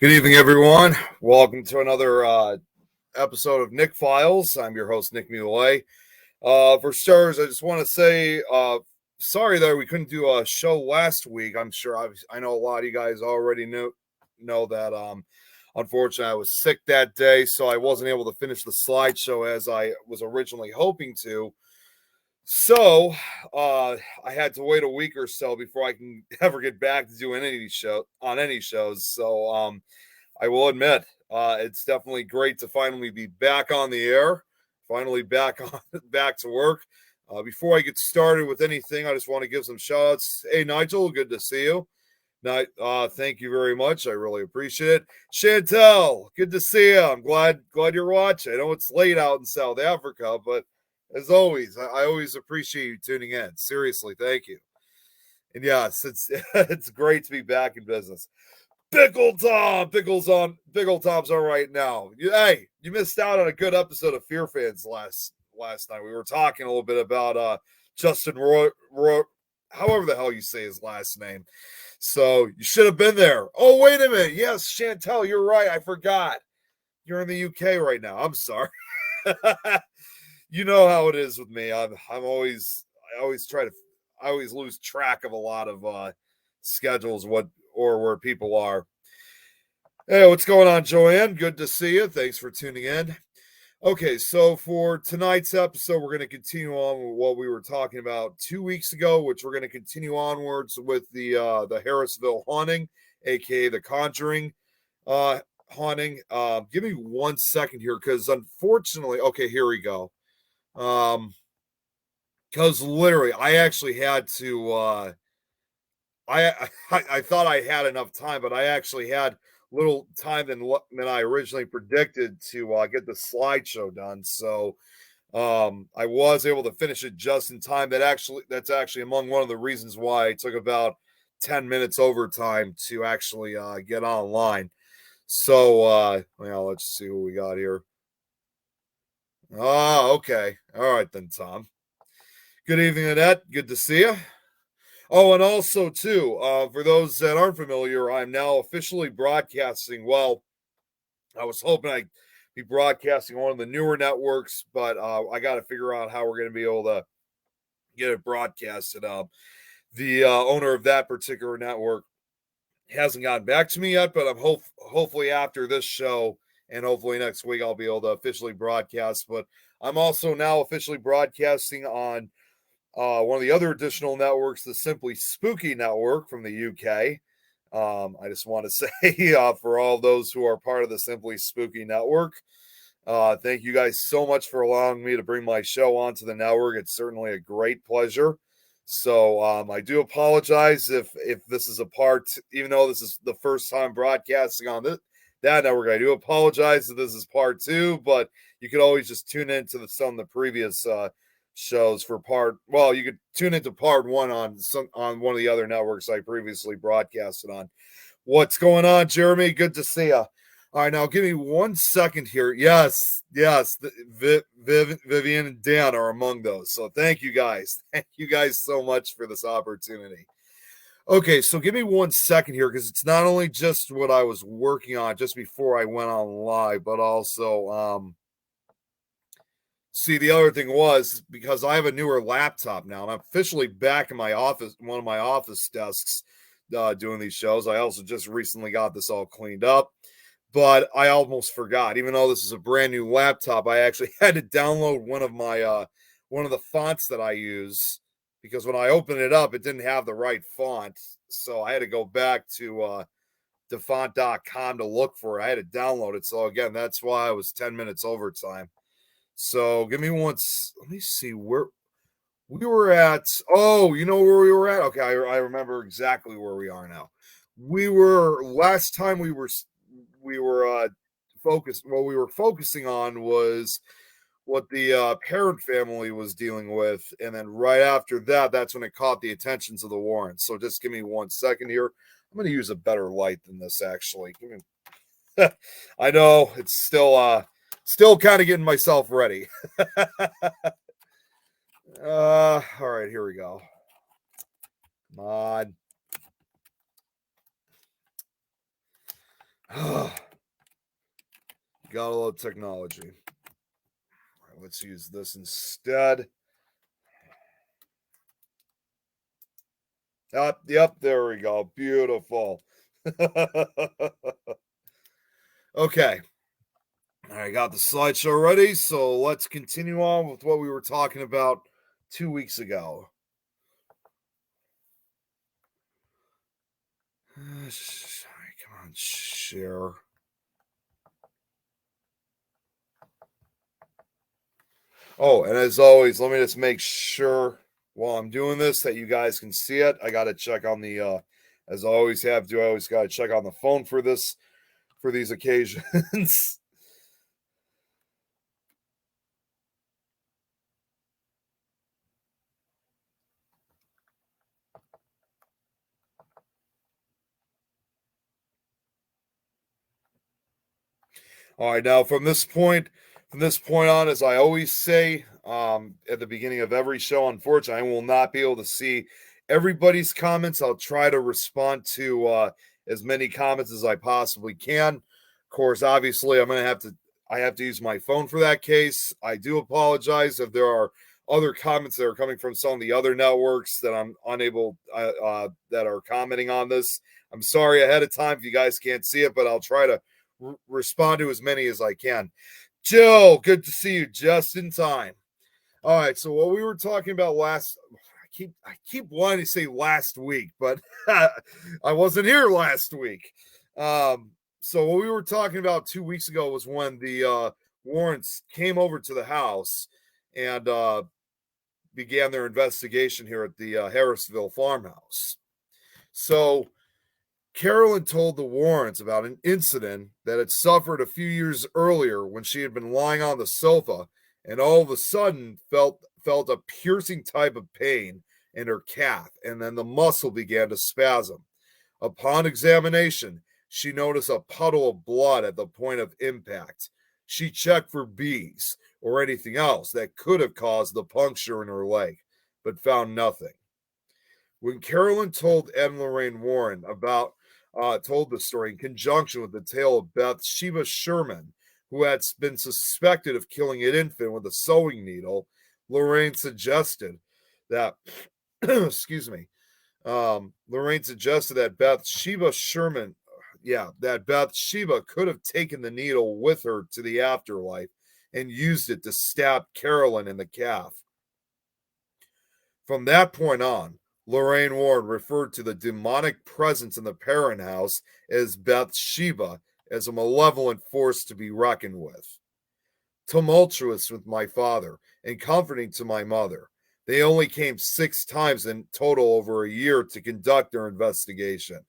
Good evening, everyone. Welcome to another episode of Nick Files. I'm your host, Nick Muley. For starters, I just want to say sorry that we couldn't do a show last week. I know a lot of you guys already know that. Unfortunately, I was sick that day, so I wasn't able to finish the slideshow as I was originally hoping to. So I had to wait a week or so before I can ever get back to doing any shows. So I will admit, it's definitely great to finally be back on the air, finally back to work. Before I get started with anything, I just want to give some shout outs. Hey, Nigel, good to see you. Thank you very much. I really appreciate it. Chantel, good to see you. I'm glad you're watching. I know it's late out in South Africa, but as always, I always appreciate you tuning in. Seriously, thank you. And yes, it's great to be back in business. Pickle Tom, Pickle Tom's all right now. You missed out on a good episode of Fear Fans last night. We were talking a little bit about Justin Roy, however the hell you say his last name. So you should have been there. Oh, wait a minute. Yes, Chantel, you're right. I forgot. You're in the UK right now. I'm sorry. You know how it is with me. I always lose track of a lot of schedules, where people are. Hey, what's going on, Joanne? Good to see you. Thanks for tuning in. Okay, so for tonight's episode, we're going to continue on with what we were talking about 2 weeks ago, which we're going to continue onwards with the Harrisville haunting, aka the Conjuring haunting. Give me 1 second here, because unfortunately, okay, here we go. Because literally, I actually had to. I thought I had enough time, but I actually had little time than I originally predicted to get the slideshow done. So I was able to finish it just in time. That's actually among one of the reasons why it took about 10 minutes overtime to actually get online. So let's see what we got here. Oh, okay. All right then, Tom. Good evening, Annette. Good to see you. Oh, and also too, for those that aren't familiar, I'm now officially broadcasting. Well, I was hoping I'd be broadcasting on one of the newer networks, but I got to figure out how we're going to be able to get it broadcasted. The owner of that particular network hasn't gotten back to me yet, but I'm hopefully after this show and hopefully next week I'll be able to officially broadcast. But I'm also now officially broadcasting on one of the other additional networks, the Simply Spooky Network from the UK. I just want to say for all those who are part of the Simply Spooky Network, thank you guys so much for allowing me to bring my show onto the network. It's certainly a great pleasure. So I do apologize if this is a part, even though this is the first time broadcasting on that network. I do apologize if this is part two, but you could always just tune into some of the previous shows for you could tune into part one on one of the other networks I previously broadcasted on. What's going on, Jeremy? Good to see you. All right, now give me 1 second here. Yes, Vivian and Dan are among those. So thank you guys. Thank you guys so much for this opportunity. Okay, so give me 1 second here, because it's not only just what I was working on just before I went on live, but also see, the other thing was, because I have a newer laptop now, and I'm officially back in my office, one of my office desks, doing these shows. I also just recently got this all cleaned up, but I almost forgot. Even though this is a brand new laptop, I actually had to download one of the fonts that I use, because when I opened it up, it didn't have the right font, so I had to go back to font.com to look for it. I had to download it. So again, that's why I was 10 minutes overtime. So give me once. Let me see where we were at. Oh, you know where we were at? Okay, I remember exactly where we are now. We were last time we were focused. What we were focusing on was what the parent family was dealing with, and then right after that, that's when it caught the attentions of the Warrens. So just give me 1 second here. I'm going to use a better light than this, actually. I know it's still kind of getting myself ready. All right, here we go. Come on. Gotta love technology. All right, let's use this instead. Yep, there we go. Beautiful. Okay. All right, got the slideshow ready. So let's continue on with what we were talking about 2 weeks ago. All right, come on, share. Oh, and as always, let me just make sure while I'm doing this that you guys can see it. I got to check on the, as I always have to, I always got to check on the phone for these occasions. All right, now from this point on, as I always say at the beginning of every show, unfortunately, I will not be able to see everybody's comments. I'll try to respond to as many comments as I possibly can. Of course, obviously, I have to use my phone for that case. I do apologize if there are other comments that are coming from some of the other networks that I'm unable that are commenting on this. I'm sorry ahead of time if you guys can't see it, but I'll try to respond to as many as I can. Jill, good to see you just in time. All right, so what we were talking about I keep wanting to say last week, but I wasn't here last week. So what we were talking about 2 weeks ago was when the Warrants came over to the house and began their investigation here at the Harrisville farmhouse. So Carolyn told the Warrens about an incident that had suffered a few years earlier when she had been lying on the sofa and all of a sudden felt a piercing type of pain in her calf, and then the muscle began to spasm. Upon examination, she noticed a puddle of blood at the point of impact. She checked for bees or anything else that could have caused the puncture in her leg, but found nothing. When Carolyn told Ed and Lorraine Warren told the story in conjunction with the tale of Bathsheba Sherman, who had been suspected of killing an infant with a sewing needle, Lorraine suggested that, excuse me, Lorraine suggested that that Bathsheba could have taken the needle with her to the afterlife and used it to stab Carolyn in the calf. From that point on, Lorraine Warren referred to the demonic presence in the Perrin house as Bathsheba as a malevolent force to be reckoned with. Tumultuous with my father and comforting to my mother, they only came 6 times in total over a year to conduct their investigation,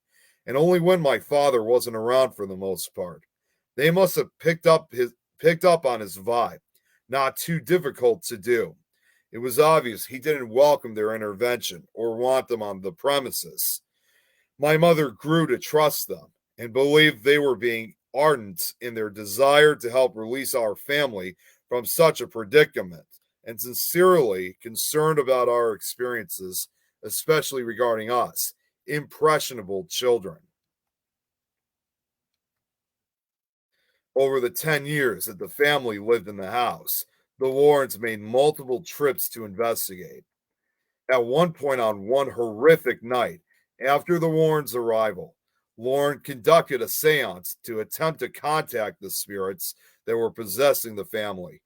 and only when my father wasn't around for the most part. They must have picked up on his vibe, not too difficult to do. It was obvious he didn't welcome their intervention or want them on the premises. My mother grew to trust them and believed they were being ardent in their desire to help release our family from such a predicament and sincerely concerned about our experiences, especially regarding us, impressionable children. Over the 10 years that the family lived in the house, the Warrens made multiple trips to investigate. At one point on one horrific night, after the Warrens' arrival, Lauren conducted a seance to attempt to contact the spirits that were possessing the family.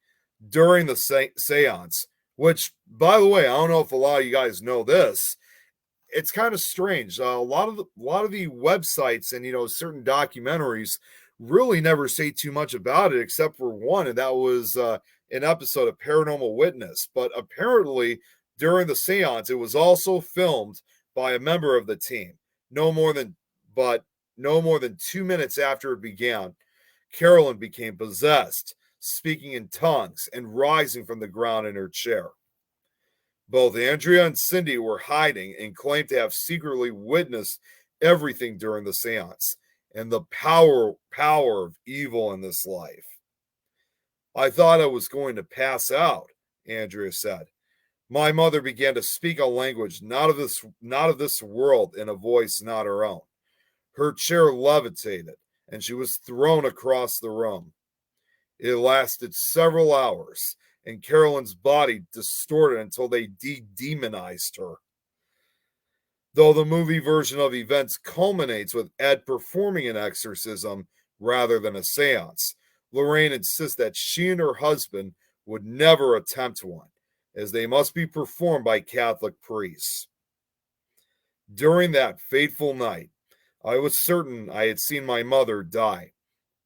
During the seance, which, by the way, I don't know if a lot of you guys know this, it's kind of strange. A lot of the websites and certain documentaries really never say too much about it, except for one, and that was an episode of Paranormal Witness. But apparently, during the seance, it was also filmed by a member of the team. No more than 2 minutes after it began, Carolyn became possessed, speaking in tongues and rising from the ground in her chair. Both Andrea and Cindy were hiding and claimed to have secretly witnessed everything during the seance and the power of evil in this life. I thought I was going to pass out, Andrea said. My mother began to speak a language not of this world in a voice not her own. Her chair levitated, and she was thrown across the room. It lasted several hours, and Carolyn's body distorted until they demonized her. Though the movie version of events culminates with Ed performing an exorcism rather than a seance, Lorraine insists that she and her husband would never attempt one, as they must be performed by Catholic priests. During that fateful night, I was certain I had seen my mother die.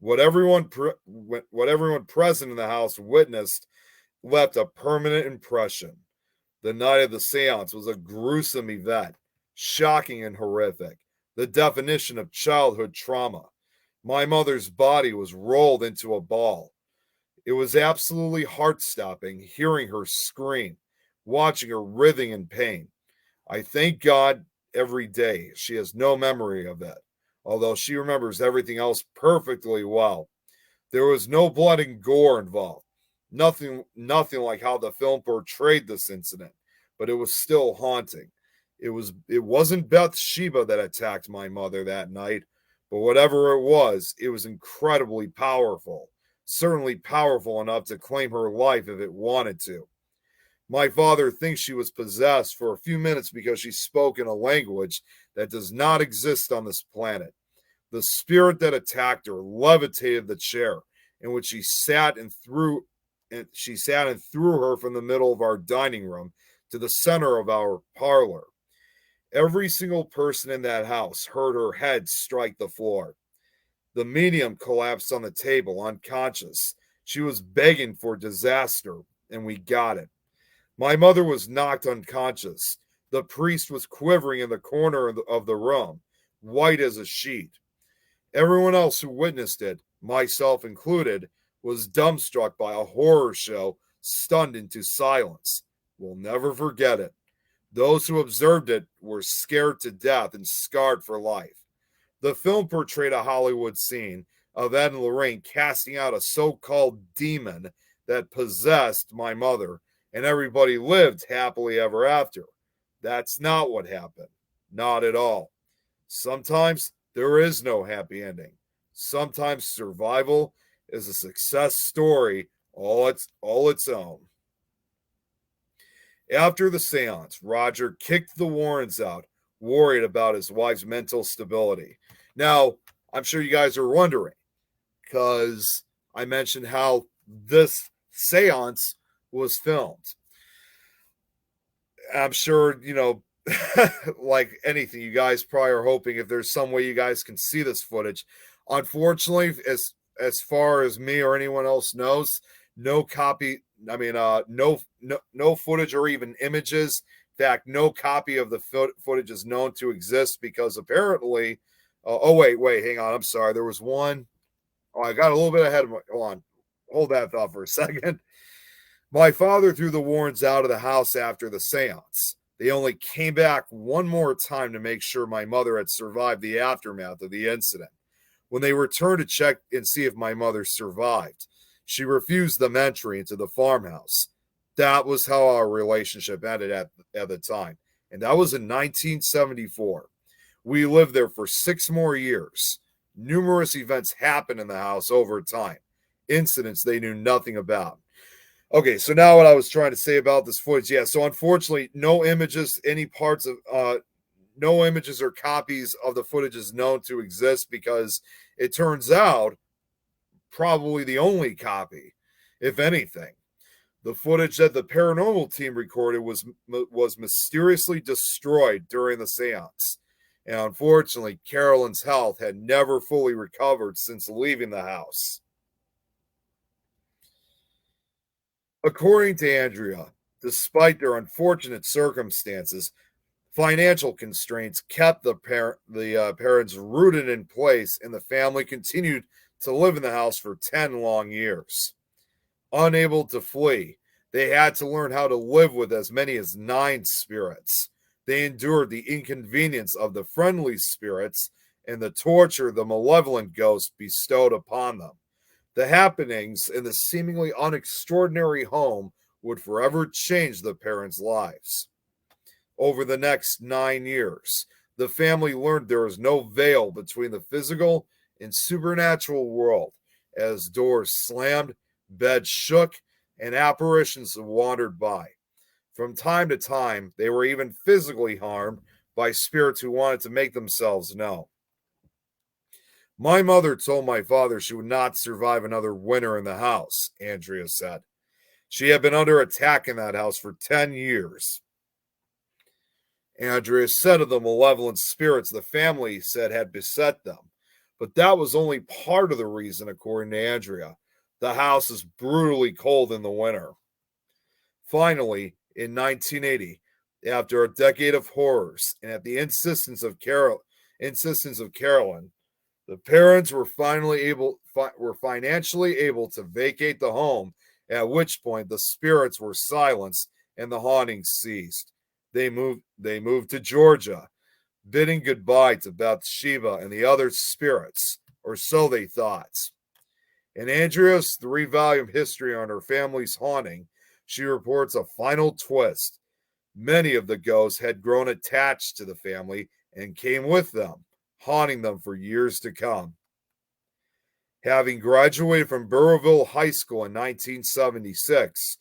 What everyone present in the house witnessed left a permanent impression. The night of the seance was a gruesome event, shocking and horrific, the definition of childhood trauma. My mother's body was rolled into a ball. It was absolutely heart-stopping hearing her scream, watching her writhing in pain. I thank God every day she has no memory of it, although she remembers everything else perfectly well. There was no blood and gore involved. Nothing like how the film portrayed this incident, but it was still haunting. It wasn't Bathsheba that attacked my mother that night, but whatever it was incredibly powerful. Certainly powerful enough to claim her life if it wanted to. My father thinks she was possessed for a few minutes because she spoke in a language that does not exist on this planet. The spirit that attacked her levitated the chair in which she sat and threw her from the middle of our dining room to the center of our parlor. Every single person in that house heard her head strike the floor. The medium collapsed on the table, unconscious. She was begging for disaster, and we got it. My mother was knocked unconscious. The priest was quivering in the corner of the room, white as a sheet. Everyone else who witnessed it, myself included, was dumbstruck by a horror show, stunned into silence. We'll never forget it. Those who observed it were scared to death and scarred for life. The film portrayed a Hollywood scene of Ed and Lorraine casting out a so-called demon that possessed my mother, and everybody lived happily ever after. That's not what happened. Not at all. Sometimes there is no happy ending. Sometimes survival is a success story all its own. After the seance, Roger kicked the Warrens out, worried about his wife's mental stability. Now, I'm sure you guys are wondering, because I mentioned how this seance was filmed. I'm sure, like anything, you guys probably are hoping if there's some way you guys can see this footage. Unfortunately, as far as me or anyone else knows, no copy. I mean, no footage or even images. In fact, no copy of the footage is known to exist because apparently. Wait, hang on. I'm sorry. There was one. Oh, I got a little bit ahead of my. Hold that thought for a second. My father threw the Warrens out of the house after the seance. They only came back one more time to make sure my mother had survived the aftermath of the incident. When they returned to check and see if my mother survived, she refused them entry into the farmhouse. That was how our relationship ended at the time. And that was in 1974. We lived there for 6 more years. Numerous events happened in the house over time. Incidents they knew nothing about. Okay, so now what I was trying to say about this footage. Yeah, so unfortunately, no images or copies of the footage is known to exist because it turns out probably the only copy, if anything. The footage that the paranormal team recorded was mysteriously destroyed during the seance. And unfortunately, Carolyn's health had never fully recovered since leaving the house. According to Andrea, despite their unfortunate circumstances, financial constraints kept the parents rooted in place, and the family continued to live in the house for 10 long years. Unable to flee, they had to learn how to live with as many as 9 spirits. They endured the inconvenience of the friendly spirits and the torture the malevolent ghosts bestowed upon them. The happenings in the seemingly unextraordinary home would forever change the parents' lives. Over the next 9 years, the family learned there is no veil between the physical and supernatural world as doors slammed, beds shook, and apparitions wandered by. From time to time, they were even physically harmed by spirits who wanted to make themselves known. My mother told my father she would not survive another winter in the house, Andrea said. She had been under attack in that house for 10 years. Andrea said of the malevolent spirits the family said had beset them. But that was only part of the reason, according to Andrea. The house is brutally cold in the winter. Finally, in 1980, after a decade of horrors and at the insistence of Carolyn, the parents were financially able to vacate the home, at which point the spirits were silenced and the hauntings ceased. They moved to Georgia, bidding goodbye to Bathsheba and the other spirits, or so they thought. In Andrea's 3-volume history on her family's haunting, she reports a final twist. Many of the ghosts had grown attached to the family and came with them, haunting them for years to come. Having graduated from Burrillville High School in 1976,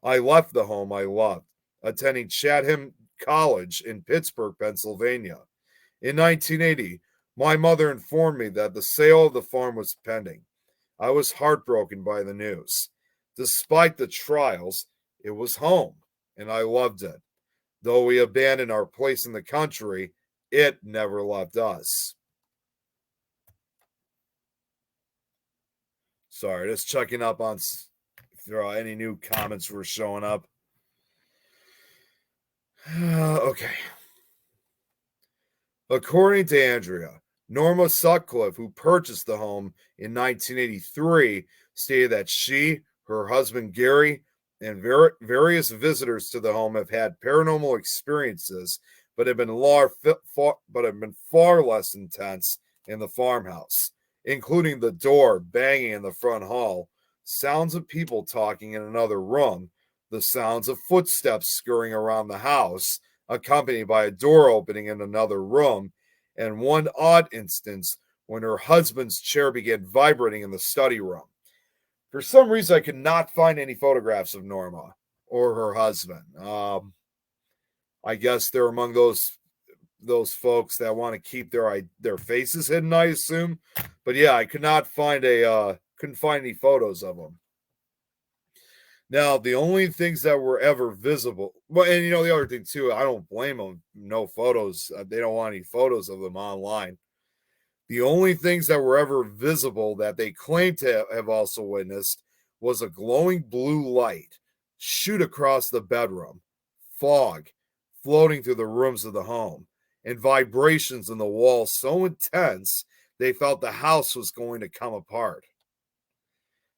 I left the home I loved, attending Chatham College in Pittsburgh, Pennsylvania. In 1980, my mother informed me that the sale of the farm was pending. I was heartbroken by the news. Despite the trials, it was home, and I loved it. Though we abandoned our place in the country, it never left us. Sorry, just checking up on if there are any new comments were showing up. Okay. According to Andrea, Norma Sutcliffe, who purchased the home in 1983, stated that she, her husband Gary, and various visitors to the home have had paranormal experiences, but have been far less intense in the farmhouse, including the door banging in the front hall, sounds of people talking in another room, the sounds of footsteps scurrying around the house, accompanied by a door opening in another room, and one odd instance when her husband's chair began vibrating in the study room. For some reason, I could not find any photographs of Norma or her husband. I guess they're among those folks that want to keep their faces hidden, I assume. But yeah, I could not find couldn't find any photos of them. Now, the only things that were ever visible, well, and the other thing too, I don't blame them. No photos. They don't want any photos of them online. The only things that were ever visible that they claimed to have also witnessed was a glowing blue light shoot across the bedroom, fog floating through the rooms of the home, and vibrations in the walls so intense they felt the house was going to come apart.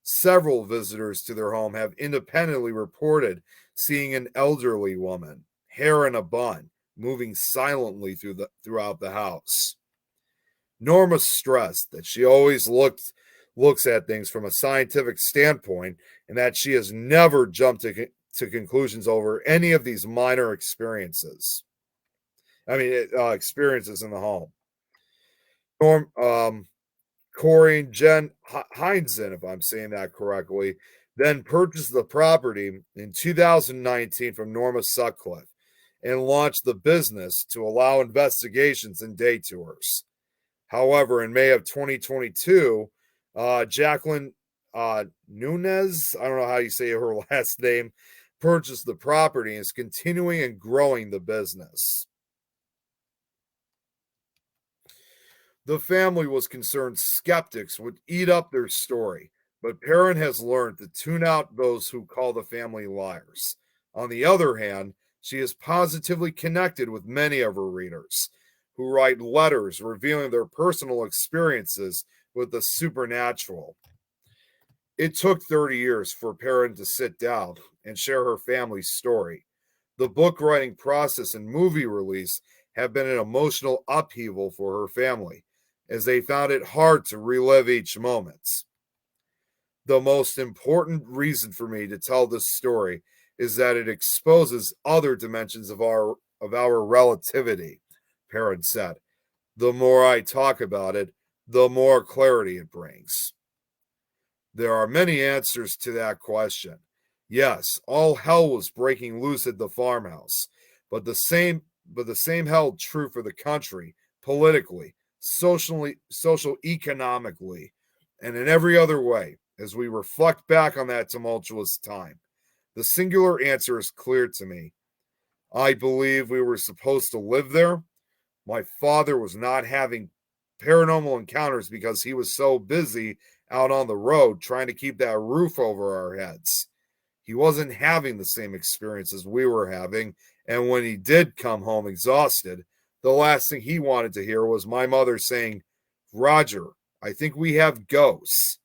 Several visitors to their home have independently reported seeing an elderly woman, hair in a bun, moving silently throughout the house. Norma stressed that she always looks at things from a scientific standpoint and that she has never jumped to conclusions over any of these minor experiences. Experiences in the home. Corey and Jen Heinzen, if I'm saying that correctly, then purchased the property in 2019 from Norma Sutcliffe and launched the business to allow investigations and day tours. However, in May of 2022, Jacqueline Nunez, I don't know how you say her last name, purchased the property and is continuing and growing the business. The family was concerned skeptics would eat up their story, but Perrin has learned to tune out those who call the family liars. On the other hand, she is positively connected with many of her readers, who write letters revealing their personal experiences with the supernatural. It took 30 years for Perrin to sit down and share her family's story. The book writing process and movie release have been an emotional upheaval for her family, as they found it hard to relive each moment. The most important reason for me to tell this story is that it exposes other dimensions of our relativity, Perrin said. The more I talk about it, the more clarity it brings. There are many answers to that question. Yes, all hell was breaking loose at the farmhouse, but the same held true for the country, politically, social economically, and in every other way. As we reflect back on that tumultuous time, the singular answer is clear to me. I believe we were supposed to live there. My father was not having paranormal encounters because he was so busy out on the road trying to keep that roof over our heads. He wasn't having the same experiences we were having, and when he did come home exhausted, the last thing he wanted to hear was my mother saying, "Roger, I think we have ghosts."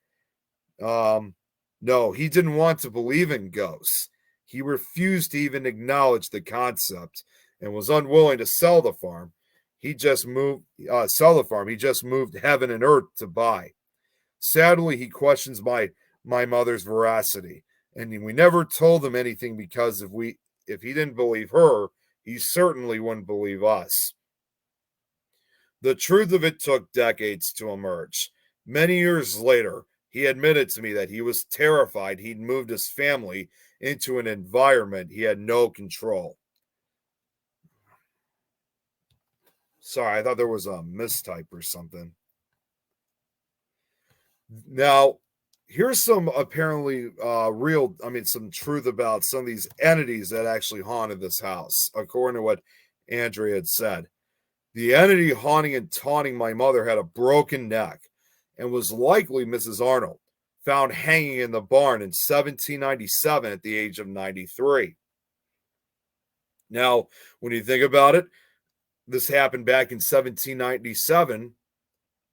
No, he didn't want to believe in ghosts. He refused to even acknowledge the concept and was unwilling to sell the farm. He just moved sell the farm. He just moved heaven and earth to buy. Sadly, he questions my mother's veracity, and we never told him anything because if he didn't believe her, he certainly wouldn't believe us. The truth of it took decades to emerge. Many years later, he admitted to me that he was terrified he'd moved his family into an environment he had no control. Sorry, I thought there was a mistype or something. Now, here's some apparently some truth about some of these entities that actually haunted this house, according to what Andrea had said. The entity haunting and taunting my mother had a broken neck and was likely Mrs. Arnold, found hanging in the barn in 1797 at the age of 93. Now, when you think about it, this happened back in 1797.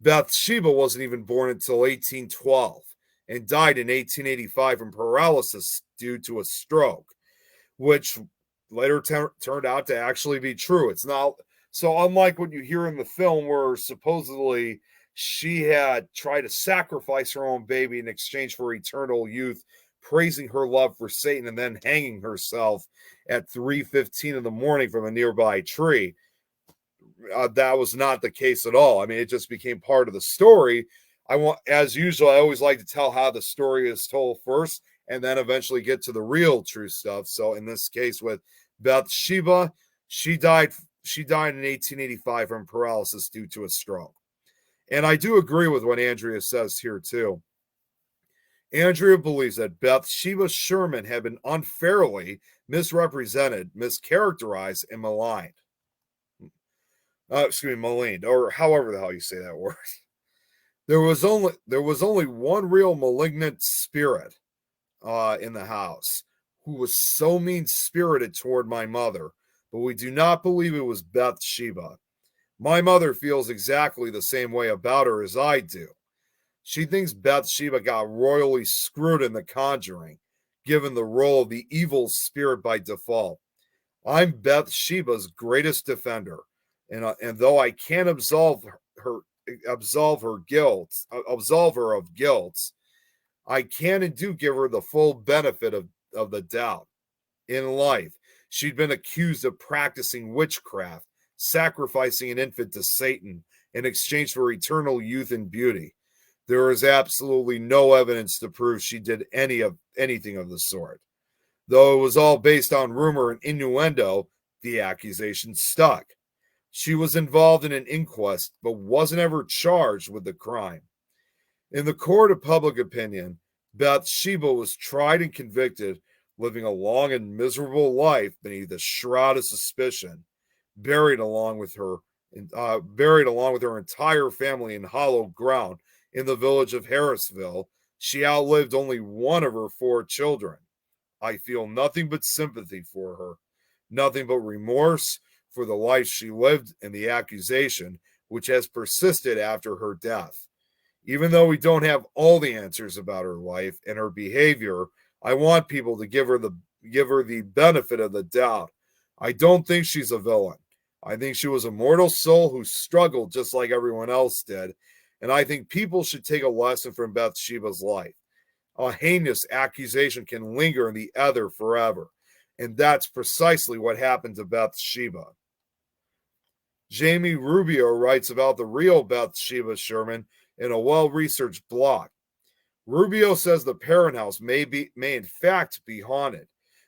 Bathsheba wasn't even born until 1812 and died in 1885 from paralysis due to a stroke, which later turned out to actually be true. It's not so unlike what you hear in the film where supposedly she had tried to sacrifice her own baby in exchange for eternal youth, praising her love for Satan and then hanging herself at 3:15 in the morning from a nearby tree. That was not the case at all. I mean, it just became part of the story. As usual, I always like to tell how the story is told first and then eventually get to the real true stuff. So in this case with Bathsheba, she died in 1885 from paralysis due to a stroke. And I do agree with what Andrea says here too. Andrea believes that Bathsheba Sherman had been unfairly misrepresented, mischaracterized, and maligned. Maligned, or however the hell you say that word. There was only one real malignant spirit in the house who was so mean spirited toward my mother, but we do not believe it was Bathsheba. My mother feels exactly the same way about her as I do. She thinks Bathsheba got royally screwed in The Conjuring, given the role of the evil spirit by default. I'm Bathsheba's greatest defender, and though I can't absolve her of guilt, I can and do give her the full benefit of the doubt. In life, she'd been accused of practicing witchcraft, sacrificing an infant to Satan in exchange for eternal youth and beauty. There is absolutely no evidence to prove she did anything of the sort. Though it was all based on rumor and innuendo, the accusation stuck. She was involved in an inquest, but wasn't ever charged with the crime. In the court of public opinion, Bathsheba was tried and convicted, living a long and miserable life beneath a shroud of suspicion, buried along with her entire family in hollow ground in the village of Harrisville. She outlived only one of her 4 children. I feel nothing but sympathy for her, nothing but remorse for the life she lived and the accusation which has persisted after her death. Even though we don't have all the answers about her life and her behavior, I want people to give her the benefit of the doubt. I don't think she's a villain. I think she was a mortal soul who struggled just like everyone else did, and I think people should take a lesson from Bathsheba's life. A heinous accusation can linger in the ether forever, and that's precisely what happened to Bathsheba. Jamie Rubio writes about the real Bathsheba Sherman in a well-researched blog. Rubio says the Perrin house may in fact be haunted,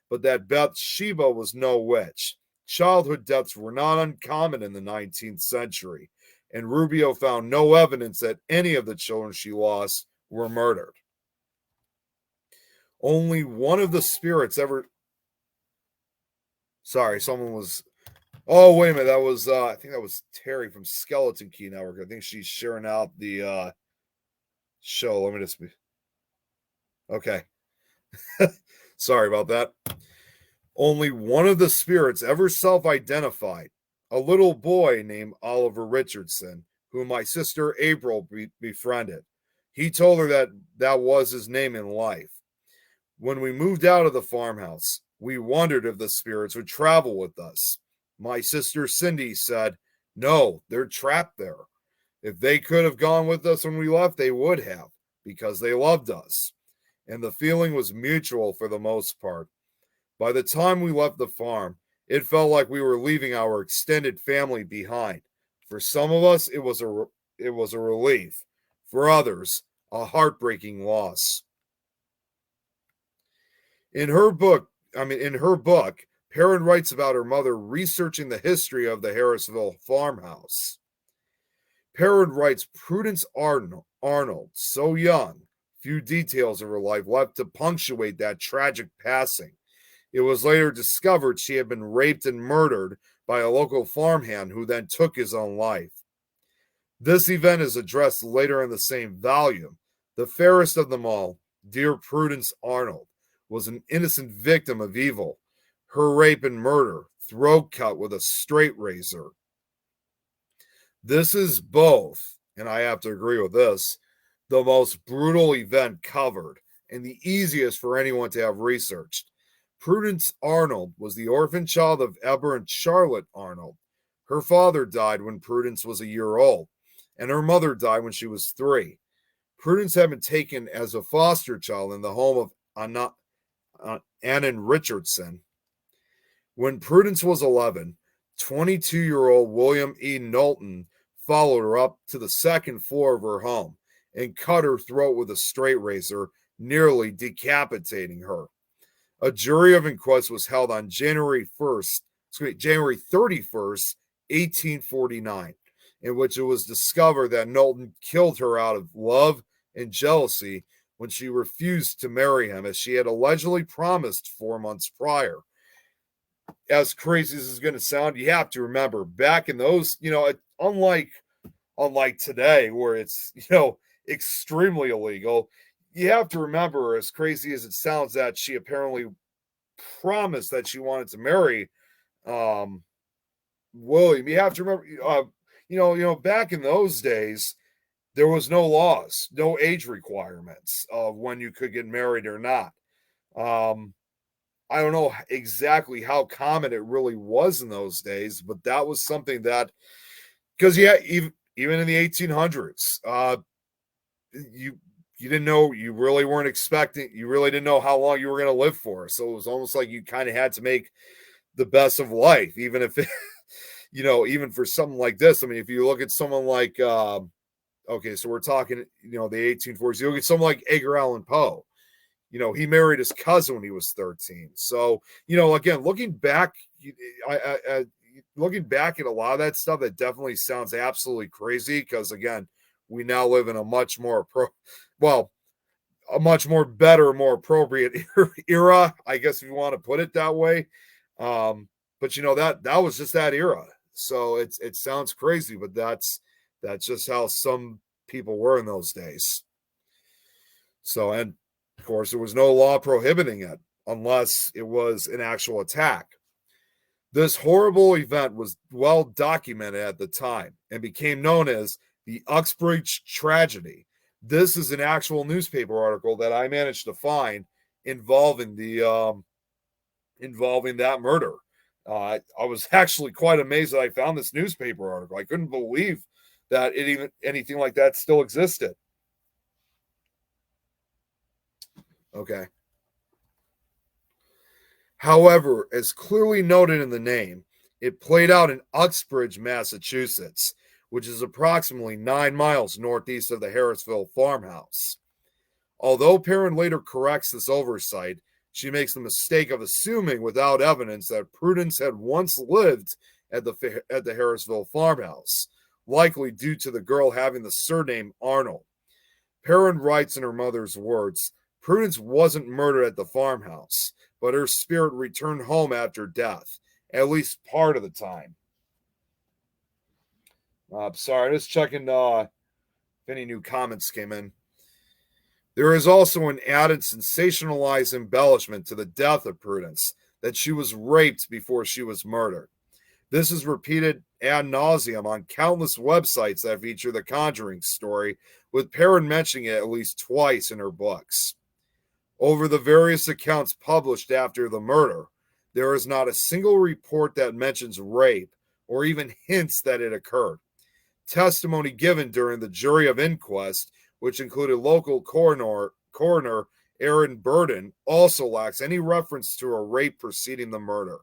but that Bathsheba was no witch. Childhood deaths were not uncommon in the 19th century, and Rubio found no evidence that any of the children she lost were murdered. Only one of the spirits ever. Sorry, someone was. Oh, wait a minute. That was, I think that was Terry from Skeleton Key Network. I think she's sharing out the show. Let me just be. Okay. Sorry about that. Only one of the spirits ever self-identified, a little boy named Oliver Richardson, whom my sister April befriended. He told her that that was his name in life. When we moved out of the farmhouse, we wondered if the spirits would travel with us. My sister Cindy said, "No, they're trapped there. If they could have gone with us when we left, they would have, because they loved us." And the feeling was mutual for the most part. By the time we left the farm, it felt like we were leaving our extended family behind. For some of us, it was a relief. For others, a heartbreaking loss. In her book, Perrin writes about her mother researching the history of the Harrisville farmhouse. Perrin writes Prudence Arnold, so young, few details of her life left to punctuate that tragic passing. It was later discovered she had been raped and murdered by a local farmhand who then took his own life. This event is addressed later in the same volume. The fairest of them all, dear Prudence Arnold, was an innocent victim of evil. Her rape and murder, throat cut with a straight razor. This is both, and I have to agree with this, the most brutal event covered and the easiest for anyone to have researched. Prudence Arnold was the orphan child of Eber and Charlotte Arnold. Her father died when Prudence was a year old, and her mother died when she was 3. Prudence had been taken as a foster child in the home of Annan Richardson. When Prudence was 11, 22-year-old William E. Knowlton followed her up to the second floor of her home and cut her throat with a straight razor, nearly decapitating her. A jury of inquest was held on January 31st, 1849, in which it was discovered that Knowlton killed her out of love and jealousy when she refused to marry him, as she had allegedly promised 4 months prior. As crazy as it's going to sound, you have to remember back in those, unlike today where it's, extremely illegal, you have to remember, as crazy as it sounds, that she apparently promised that she wanted to marry William. You have to remember, back in those days, there was no laws, no age requirements of when you could get married or not. I don't know exactly how common it really was in those days, but that was something that, because even in the 1800s, you didn't know, you really weren't expecting, you really didn't know how long you were going to live for. So it was almost like you kind of had to make the best of life, even if, even for something like this. I mean, if you look at someone like, okay, so we're talking, the 1840s, you look at someone like Edgar Allan Poe. He married his cousin when he was 13. So, again, looking back, looking back at a lot of that stuff, that definitely sounds absolutely crazy because, again, we now live in a much more a much more better, more appropriate era, I guess, if you want to put it that way. But that was just that era. So it sounds crazy, but that's just how some people were in those days. So, and of course, there was no law prohibiting it unless it was an actual attack. This horrible event was well documented at the time and became known as the Uxbridge tragedy. This is an actual newspaper article that I managed to find involving that murder. I was actually quite amazed that I found this newspaper article. I couldn't believe that anything like that still existed. Okay. However, as clearly noted in the name, It played out in Uxbridge, Massachusetts, which is approximately 9 miles northeast of the Harrisville farmhouse. Although Perrin later corrects this oversight, she makes the mistake of assuming without evidence that Prudence had once lived at the Harrisville farmhouse, likely due to the girl having the surname Arnold. Perrin writes in her mother's words, Prudence wasn't murdered at the farmhouse, but her spirit returned home after death, at least part of the time. Sorry, just checking if any new comments came in. There is also an added sensationalized embellishment to the death of Prudence, that she was raped before she was murdered. This is repeated ad nauseum on countless websites that feature the Conjuring story, with Perrin mentioning it at least twice in her books. Over the various accounts published after the murder, there is not a single report that mentions rape or even hints that it occurred. Testimony given during the jury of inquest, which included local coroner Aaron Burden, also lacks any reference to a rape preceding the murder.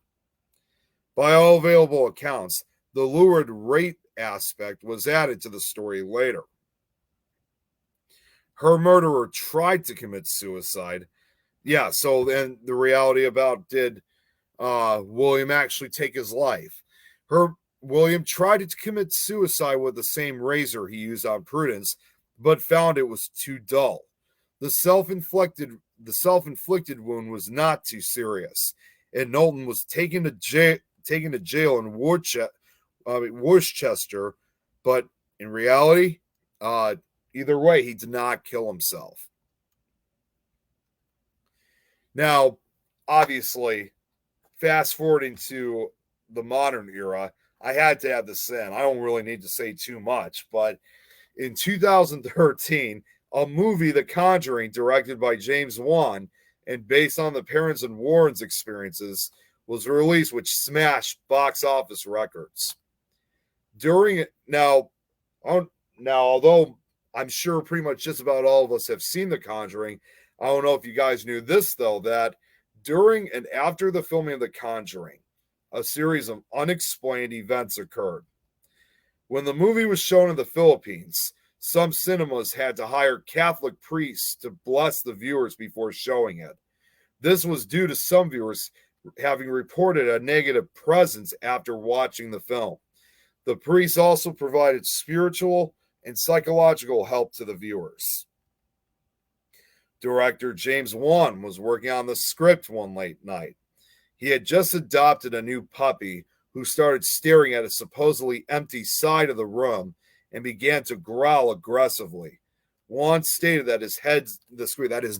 By all available accounts, the lurid rape aspect was added to the story later. Her murderer tried to commit suicide. Yeah, so then the reality about did William actually take his life? William tried to commit suicide with the same razor he used on Prudence, but found it was too dull. The self-inflicted wound was not too serious, and Knowlton was taken to jail in Worcester, but in reality, either way, he did not kill himself. Now, obviously, fast forwarding to the modern era, I had to add this in. I don't really need to say too much, but in 2013, a movie, The Conjuring, directed by James Wan and based on the Perrins and Warrens experiences, was released, which smashed box office records. Although I'm sure pretty much just about all of us have seen The Conjuring, I don't know if you guys knew this, though, that during and after the filming of The Conjuring, a series of unexplained events occurred. When the movie was shown in the Philippines, some cinemas had to hire Catholic priests to bless the viewers before showing it. This was due to some viewers having reported a negative presence after watching the film. The priests also provided spiritual and psychological help to the viewers. Director James Wan was working on the script one late night. He had just adopted a new puppy who started staring at a supposedly empty side of the room and began to growl aggressively. Wan stated that his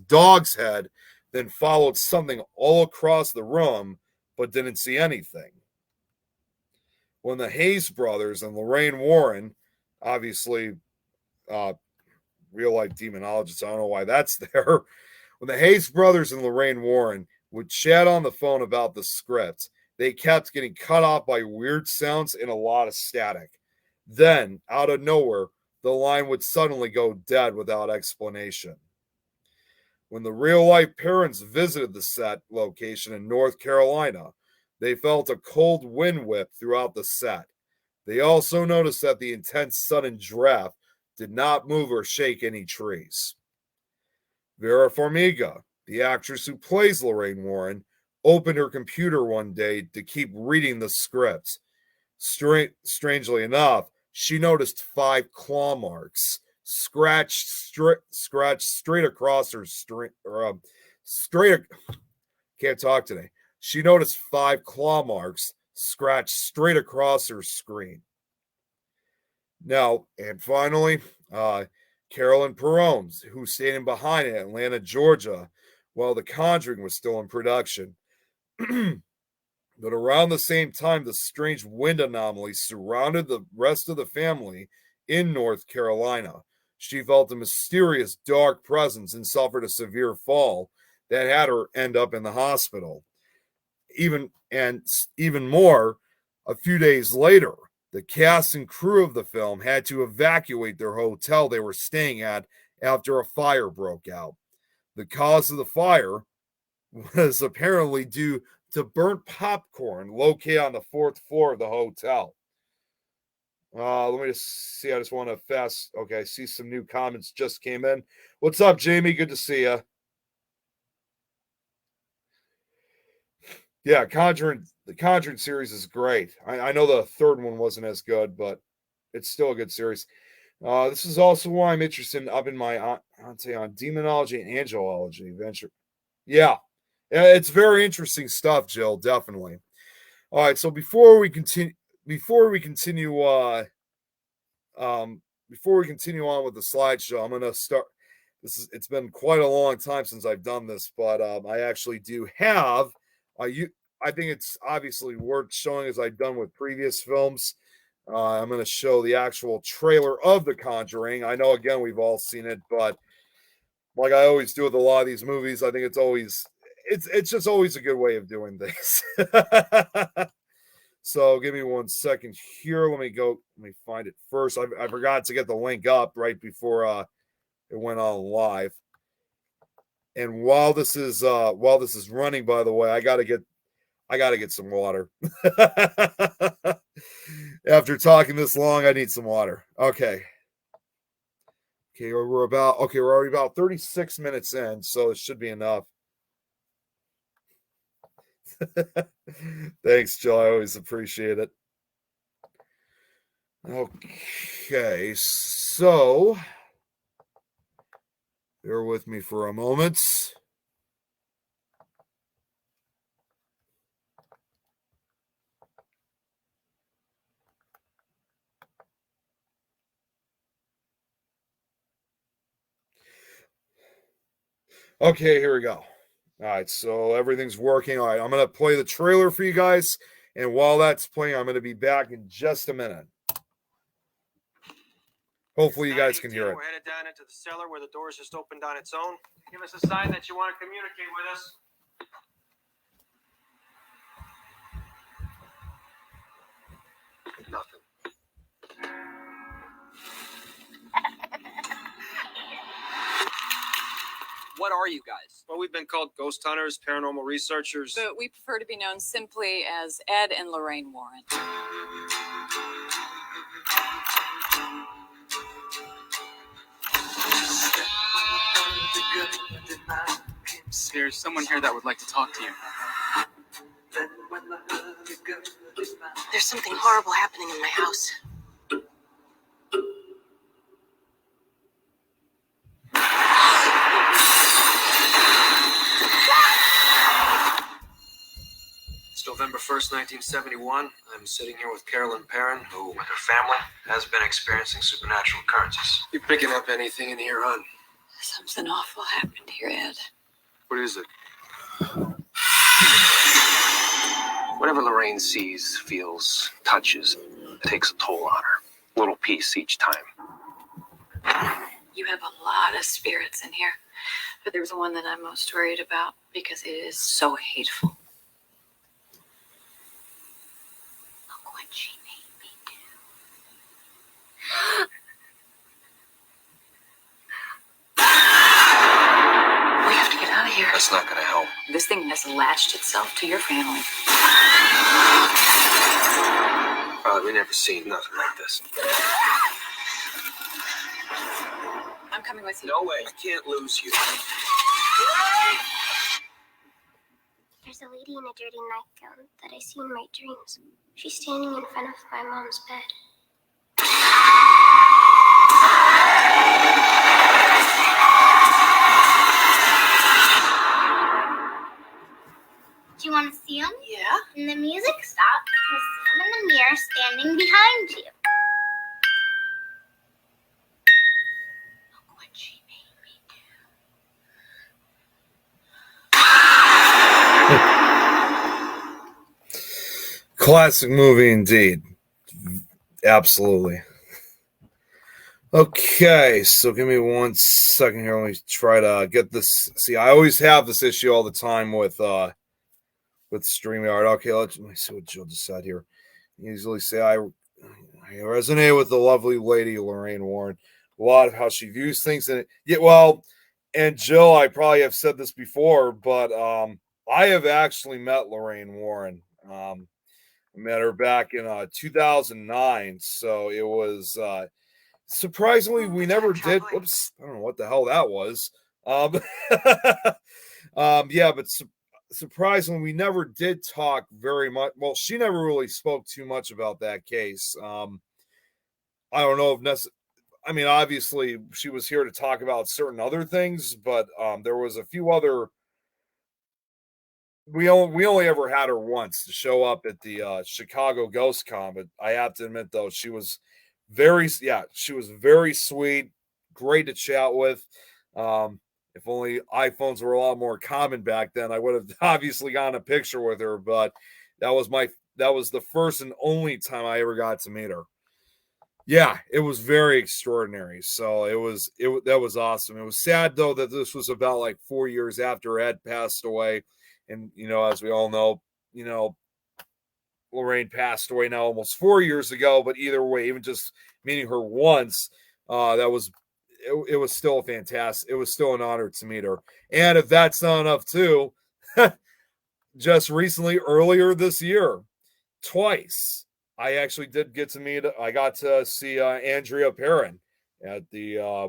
dog's head then followed something all across the room, but didn't see anything. When the Hayes brothers and Lorraine Warren, obviously real-life demonologists, I don't know why that's there. When the Hayes brothers and Lorraine Warren would chat on the phone about the script, they kept getting cut off by weird sounds and a lot of static. Then, out of nowhere, the line would suddenly go dead without explanation. When the real-life Perrins visited the set location in North Carolina, they felt a cold wind whip throughout the set. They also noticed that the intense sudden draft did not move or shake any trees. Vera Farmiga, the actress who plays Lorraine Warren, opened her computer one day to keep reading the script. Strangely enough, she noticed 5 claw marks scratched straight across her can't talk today. She noticed 5 claw marks scratched straight across her screen. Now, and finally, Carolyn Perrone, who's standing behind in Atlanta, Georgia, while The Conjuring was still in production. But around the same time, the strange wind anomaly surrounded the rest of the family in North Carolina. She felt a mysterious dark presence and suffered a severe fall that had her end up in the hospital. Even more, a few days later, the cast and crew of the film had to evacuate their hotel they were staying at after a fire broke out. The cause of the fire was apparently due to burnt popcorn located on the 4th floor of the hotel. Let me just see. I just want to okay, I see some new comments just came in. What's up, Jamie? Good to see you. Yeah, the Conjuring series is great. I know the third one wasn't as good, but it's still a good series. This is also why I'm interested in upping my on demonology and angelology venture. Yeah, it's very interesting stuff, Jill. Definitely. All right, so before we continue on with the slideshow, I'm gonna start. It's been quite a long time since I've done this, but I actually do have. I think it's obviously worth showing as I've done with previous films. I'm going to show the actual trailer of The Conjuring. I know, again, we've all seen it, but like I always do with a lot of these movies, I think it's just always a good way of doing things. So give me 1 second here. Let me find it first. I forgot to get the link up right before it went on live. And while this is running, by the way, I gotta get some water. After talking this long, I need some water. Okay. We're already about 36 minutes in, so it should be enough. Thanks, Joe. I always appreciate it. Okay, so bear with me for a moment. Okay, here we go. All right, so everything's working. All right, I'm going to play the trailer for you guys. And while that's playing, I'm going to be back in just a minute. Hopefully you guys can hear it. We're headed down into the cellar where the door's just opened on its own. Give us a sign that you want to communicate with us. Nothing. What are you guys? Well, we've been called ghost hunters, paranormal researchers. But we prefer to be known simply as Ed and Lorraine Warren. There's someone here that would like to talk to you. There's something horrible happening in my house. It's November 1st, 1971. I'm sitting here with Carolyn Perrin, who, with her family, has been experiencing supernatural occurrences. You picking up anything in here, hon? Something awful happened here, Ed. What is it? Whatever Lorraine sees, feels, touches, takes a toll on her. A little piece each time. You have a lot of spirits in here, but there's one that I'm most worried about because it is so hateful. Look what she made me do. We have to get out of here. That's not gonna help. This thing has latched itself to your family. Probably never seen nothing like this. I'm coming with you. No way. I can't lose you. There's a lady in a dirty nightgown that I see in my dreams. She's standing in front of my mom's bed. Do you want to see him? Yeah? When the music stops, you'll see him in the mirror standing behind you. Look what she made me do. Classic movie indeed. Absolutely. Okay, so give me 1 second here. Let me try to get this. See, I always have this issue all the time with StreamYard. Okay, let me see what Jill just said here. You usually say I resonate with the lovely lady Lorraine Warren. A lot of how she views things, and yeah, well, and Jill, I probably have said this before, but a I have actually met Lorraine Warren. I met her back in 2009. So it was surprisingly, we never did. Whoops, I don't know what the hell that was. Yeah, but surprisingly, we never did talk very much. Well, she never really spoke too much about that case. I don't know if I mean, obviously, she was here to talk about certain other things, but there was a few other. We only ever had her once to show up at the Chicago Ghost Con, but I have to admit though she was very sweet, great to chat with. If only iPhones were a lot more common back then, I would have obviously gotten a picture with her. But that was the first and only time I ever got to meet her. Yeah, it was very extraordinary. So that was awesome. It was sad though that this was about like 4 years after Ed passed away. And, as we all know, Lorraine passed away now almost 4 years ago. But either way, even just meeting her once, it was still fantastic. It was still an honor to meet her. And if that's not enough too, just recently, earlier this year, twice, I actually did get to meet. I got to see Andrea Perron at the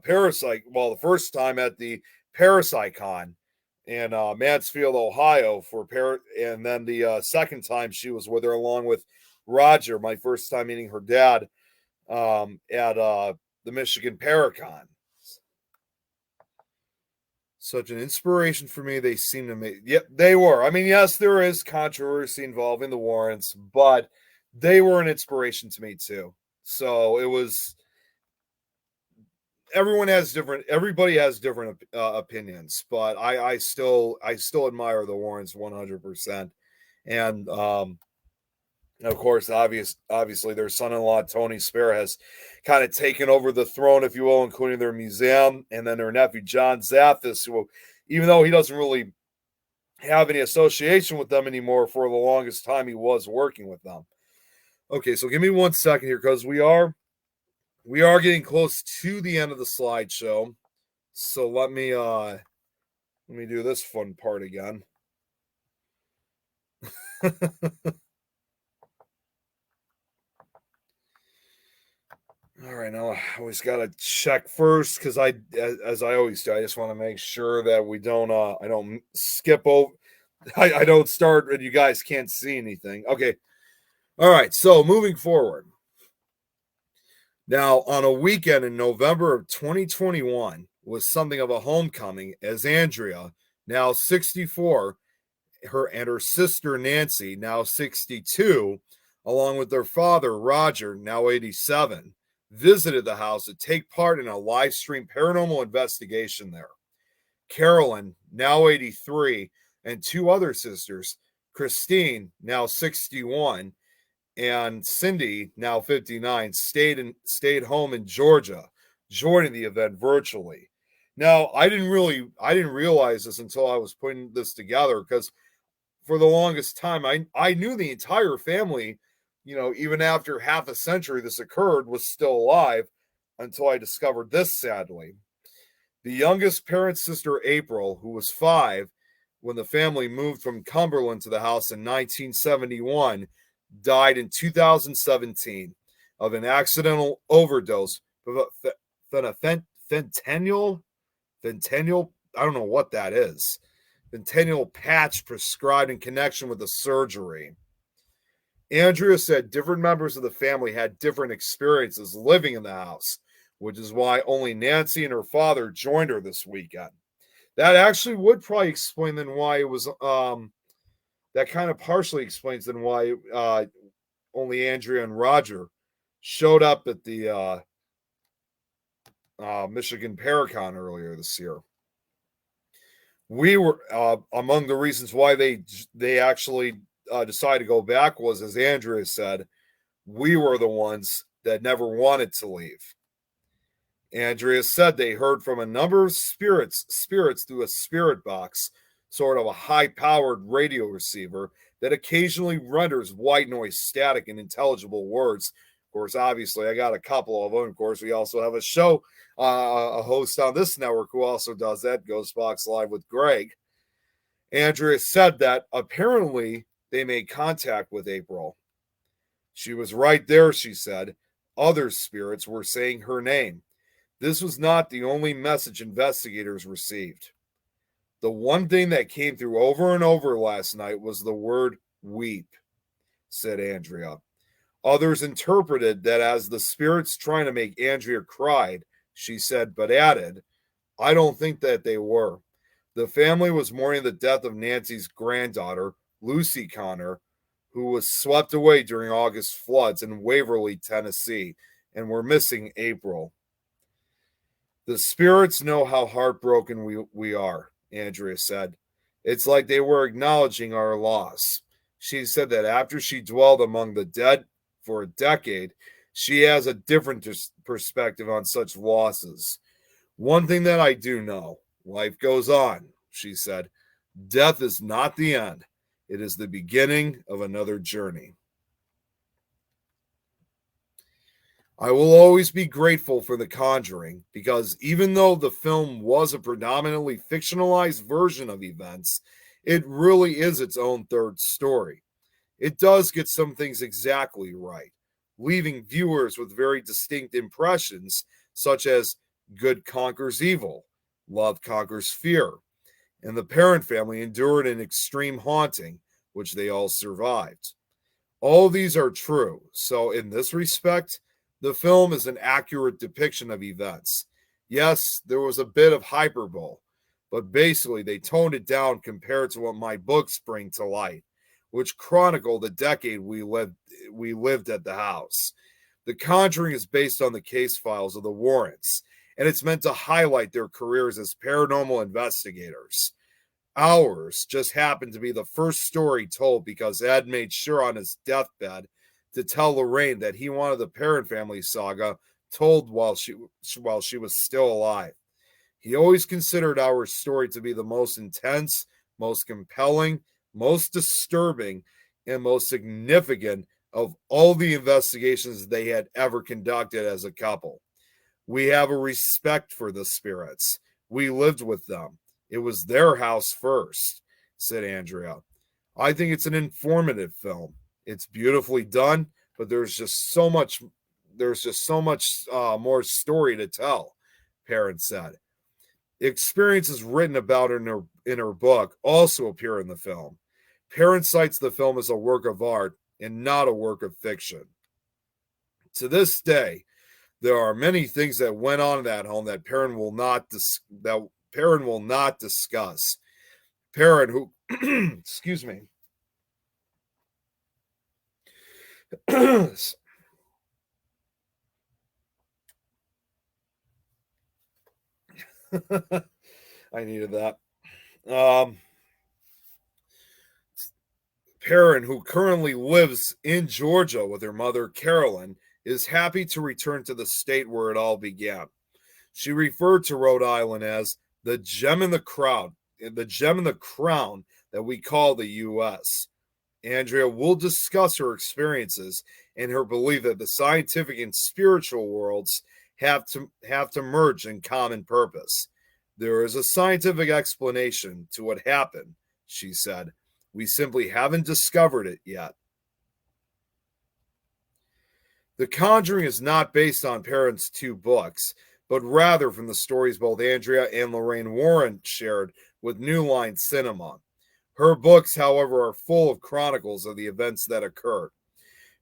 Parasite. Well, the first time at the Parasite-Con in Mansfield, Ohio and then the second time she was with her along with Roger, my first time meeting her dad at the Michigan Paracon. Such an inspiration for me. They seem to me. Yep, they were. I mean, yes, there is controversy involving the Warrens, but they were an inspiration to me too. So it was. Everybody has different opinions, but I still admire the Warrens 100%. And of course, obviously their son-in-law Tony Spera has kind of taken over the throne, if you will, including their museum, and then their nephew John Zaffis, who, even though he doesn't really have any association with them anymore, for the longest time he was working with them. Okay, so give me 1 second here, because we are getting close to the end of the slideshow. So let me do this fun part again. All right, now I always got to check first, because as I always do, I just want to make sure that we don't I don't skip over. I don't start and you guys can't see anything. Okay. All right, so moving forward. Now, on a weekend in November of 2021 was something of a homecoming, as Andrea, now 64, her sister Nancy, now 62, along with their father Roger, now 87, visited the house to take part in a live stream paranormal investigation there. Carolyn, now 83, and two other sisters, Christine, now 61, and Cindy, now 59, stayed home in Georgia, joining the event virtually. Now, I didn't realize this until I was putting this together, because for the longest time, I knew the entire family, even after half a century this occurred, was still alive, until I discovered this, sadly. The youngest parent sister, April, who was 5 when the family moved from Cumberland to the house in 1971, died in 2017 of an accidental overdose of fentanyl. I don't know what that is. Fentanyl patch prescribed in connection with the surgery. Andrea said different members of the family had different experiences living in the house, which is why only Nancy and her father joined her this weekend. That actually would probably explain then why it was that kind of partially explains then why only Andrea and Roger showed up at the Michigan Paracon earlier this year. We were among the reasons why they actually decided to go back was, as Andrea said, we were the ones that never wanted to leave. Andrea said they heard from a number of spirits through a spirit box, sort of a high-powered radio receiver that occasionally renders white noise static and intelligible words. Of course, obviously, I got a couple of them. Of course, we also have a show, a host on this network who also does that, Ghostbox Live with Greg. Andrea said that apparently they made contact with April. She was right there, she said. Other spirits were saying her name. This was not the only message investigators received. The one thing that came through over and over last night was the word weep, said Andrea. Others interpreted that as the spirits trying to make Andrea cry, she said, but added, I don't think that they were. The family was mourning the death of Nancy's granddaughter, Lucy Connor, who was swept away during August floods in Waverly, Tennessee, and were missing April. The spirits know how heartbroken we are, Andrea said. It's like they were acknowledging our loss. She said that after she dwelled among the dead for a decade, she has a different perspective on such losses. One thing that I do know, life goes on, she said. Death is not the end. It is the beginning of another journey. I will always be grateful for The Conjuring because even though the film was a predominantly fictionalized version of events, it really is its own third story. It does get some things exactly right, leaving viewers with very distinct impressions, such as good conquers evil, love conquers fear, and the Perron family endured an extreme haunting, which they all survived. All these are true, so in this respect, the film is an accurate depiction of events. Yes, there was a bit of hyperbole, but basically they toned it down compared to what my books bring to light, which chronicle the decade we lived at the house. The Conjuring is based on the case files of the Warrens, and it's meant to highlight their careers as paranormal investigators. Ours just happened to be the first story told because Ed made sure on his deathbed to tell Lorraine that he wanted the Perron family saga told while she was still alive. He always considered our story to be the most intense, most compelling, most disturbing, and most significant of all the investigations they had ever conducted as a couple. We have a respect for the spirits. We lived with them. It was their house first, said Andrea. I think it's an informative film. It's beautifully done, but there's just so much more story to tell, Perron said. Experiences written about in her book also appear in the film. Perron cites the film as a work of art and not a work of fiction. To this day, there are many things that went on in that home that Perron will not discuss. Perron, who excuse me. I needed that. Perron, who currently lives in Georgia with her mother, Carolyn, is happy to return to the state where it all began. She referred to Rhode Island as the gem in the crown that we call the U.S. Andrea will discuss her experiences and her belief that the scientific and spiritual worlds have to merge in common purpose. There is a scientific explanation to what happened, she said. We simply haven't discovered it yet. The Conjuring is not based on Perron's two books, but rather from the stories both Andrea and Lorraine Warren shared with New Line Cinema. Her books, however, are full of chronicles of the events that occurred.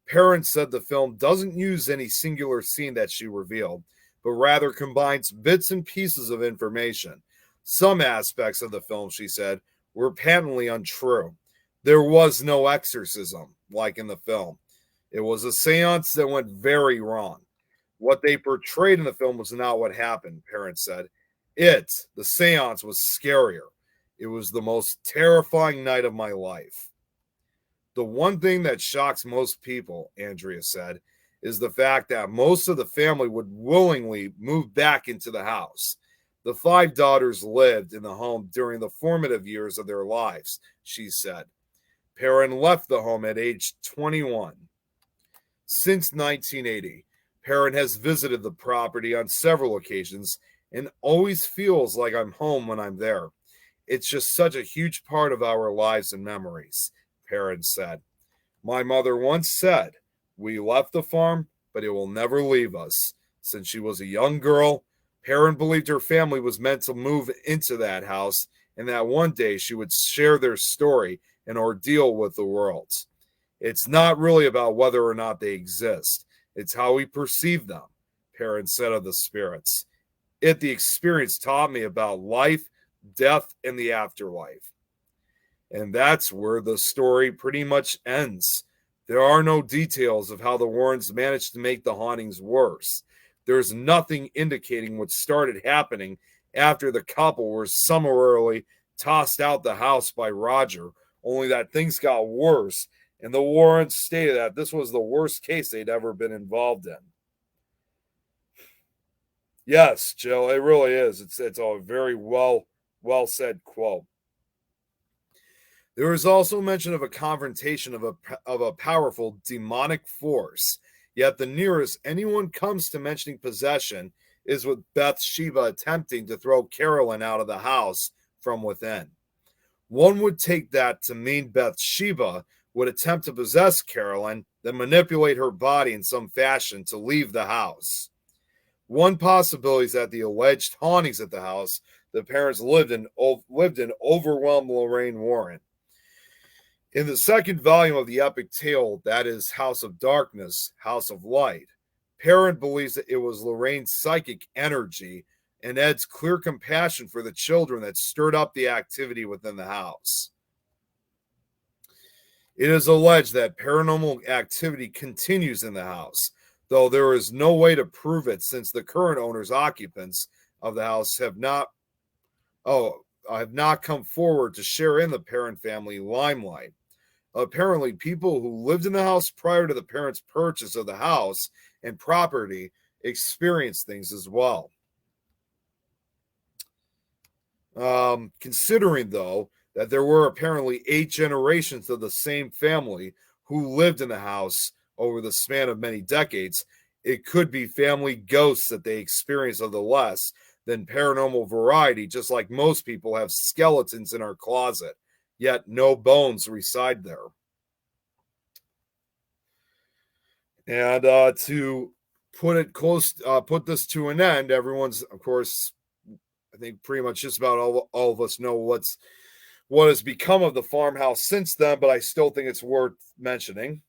Perron said the film doesn't use any singular scene that she revealed, but rather combines bits and pieces of information. Some aspects of the film, she said, were patently untrue. There was no exorcism, like in the film. It was a seance that went very wrong. What they portrayed in the film was not what happened, Perron said. The seance, was scarier. It was the most terrifying night of my life. The one thing that shocks most people, Andrea said, is the fact that most of the family would willingly move back into the house. The 5 daughters lived in the home during the formative years of their lives, she said. Perron left the home at age 21. Since 1980, Perron has visited the property on several occasions and always feels like I'm home when I'm there. It's just such a huge part of our lives and memories, Perrin said. My mother once said, we left the farm, but it will never leave us. Since she was a young girl, Perrin believed her family was meant to move into that house and that one day she would share their story and ordeal with the world. It's not really about whether or not they exist. It's how we perceive them, Perrin said of the spirits. The experience taught me about life, death, and the afterlife. And that's where the story pretty much ends. There are no details of how the Warrens managed to make the hauntings worse. There's nothing indicating what started happening after the couple were summarily tossed out the house by Roger, only that things got worse, and the Warrens stated that this was the worst case they'd ever been involved in. Yes, Jill, it really is. It's a very well said quote. There is also mention of a confrontation of a powerful demonic force, yet the nearest anyone comes to mentioning possession is with Bathsheba attempting to throw Carolyn out of the house from within. One would take that to mean Bathsheba would attempt to possess Carolyn, then manipulate her body in some fashion to leave the house. One possibility is that the alleged hauntings at the house the parents lived in overwhelmed Lorraine Warren. In the second volume of the epic tale, that is House of Darkness, House of Light, Perrin believes that it was Lorraine's psychic energy and Ed's clear compassion for the children that stirred up the activity within the house. It is alleged that paranormal activity continues in the house, though there is no way to prove it since the current occupants of the house have not come forward to share in the Perrin family limelight. Apparently, people who lived in the house prior to the parents' purchase of the house and property experienced things as well. Considering, though, that there were apparently 8 generations of the same family who lived in the house over the span of many decades, it could be family ghosts that they experience of the less than paranormal variety, just like most people have skeletons in our closet, yet no bones reside there. And to put this to an end, everyone's, of course, I think pretty much just about all of us know what has become of the farmhouse since then, but I still think it's worth mentioning.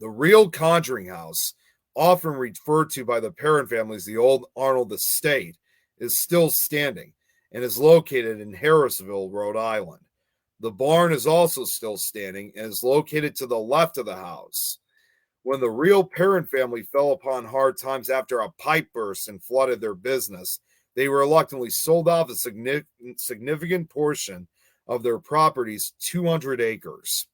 The real Conjuring House, often referred to by the Perrin family as the old Arnold Estate, is still standing and is located in Harrisville, Rhode Island. The barn is also still standing and is located to the left of the house. When the real Perrin family fell upon hard times after a pipe burst and flooded their business, they reluctantly sold off a significant portion of their property's 200 acres.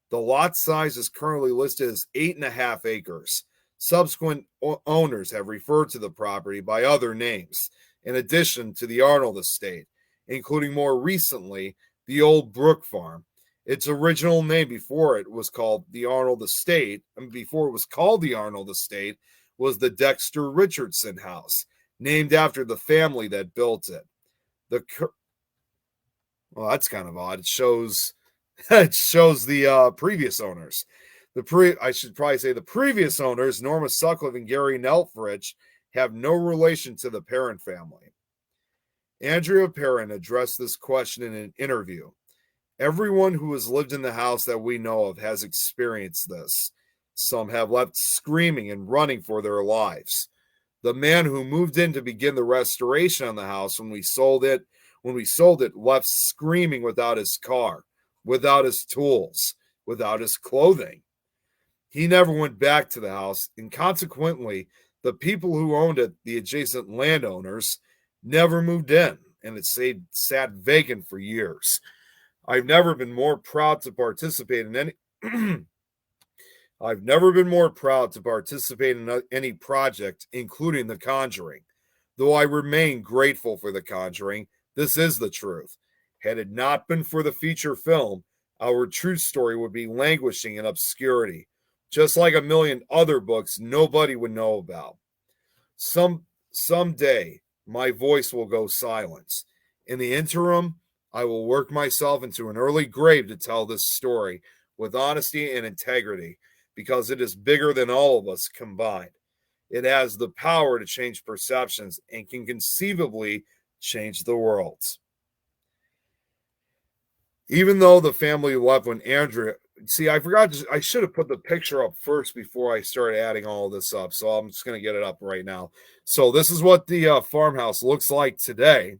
The lot size is currently listed as 8.5 acres. Subsequent owners have referred to the property by other names, in addition to the Arnold Estate, including more recently the Old Brook Farm. Its original name before it was called the Arnold Estate, and before it was called the Arnold Estate, was the Dexter Richardson House, named after the family that built it. Well, that's kind of odd. It shows the previous owners. I should probably say the previous owners, Norma Sutcliffe and Gary Nelfrich, have no relation to the Perrin family. Andrea Perrin addressed this question in an interview. Everyone who has lived in the house that we know of has experienced this. Some have left screaming and running for their lives. The man who moved in to begin the restoration on the house when we sold it, left screaming without his car, without his tools, without his clothing. He never went back to the house, and consequently, the people who owned it, the adjacent landowners, never moved in, and it sat vacant for years. I've never been more proud to participate in any project, including The Conjuring. Though I remain grateful for The Conjuring, this is the truth. Had it not been for the feature film, our true story would be languishing in obscurity, just like a million other books nobody would know about. Someday, my voice will go silent. In the interim, I will work myself into an early grave to tell this story with honesty and integrity because it is bigger than all of us combined. It has the power to change perceptions and can conceivably change the world. Even though the family left when Andrea, see, I should have put the picture up first before I started adding all this up. So I'm just going to get it up right now. So this is what the farmhouse looks like today.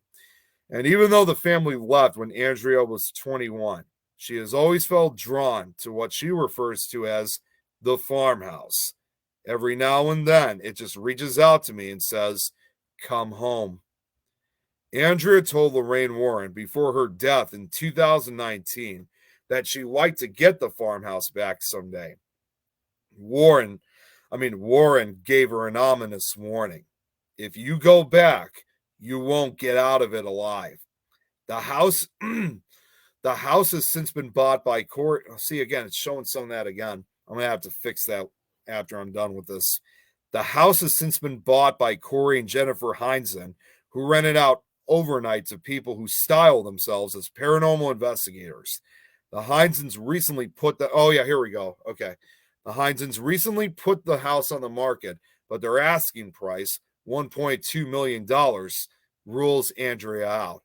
And even though the family left when Andrea was 21, she has always felt drawn to what she refers to as the farmhouse. Every now and then, it just reaches out to me and says, "Come home." Andrea told Lorraine Warren before her death in 2019 that she'd like to get the farmhouse back someday. Warren gave her an ominous warning. If you go back, you won't get out of it alive. The house, the house has since been bought by Corey. See, again, it's showing some of that again. I'm going to have to fix that after I'm done with this. The house has since been bought by Corey and Jennifer Heinzen, who rented out overnight to people who style themselves as paranormal investigators. The Heinzens recently put the Heinzens recently put the house on the market, but their asking price, $1.2 million, rules Andrea out.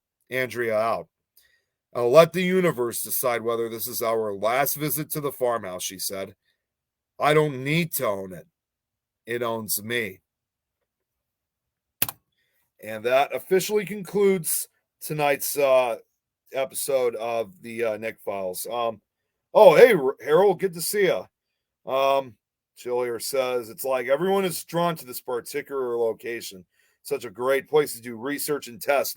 I'll let the universe decide whether this is our last visit to the farmhouse, she said. I don't need to own it. It owns me. And that officially concludes tonight's episode of the Nick Files. Hey, Harold, good to see you. Chillier says, it's like everyone is drawn to this particular location. Such a great place to do research and tests.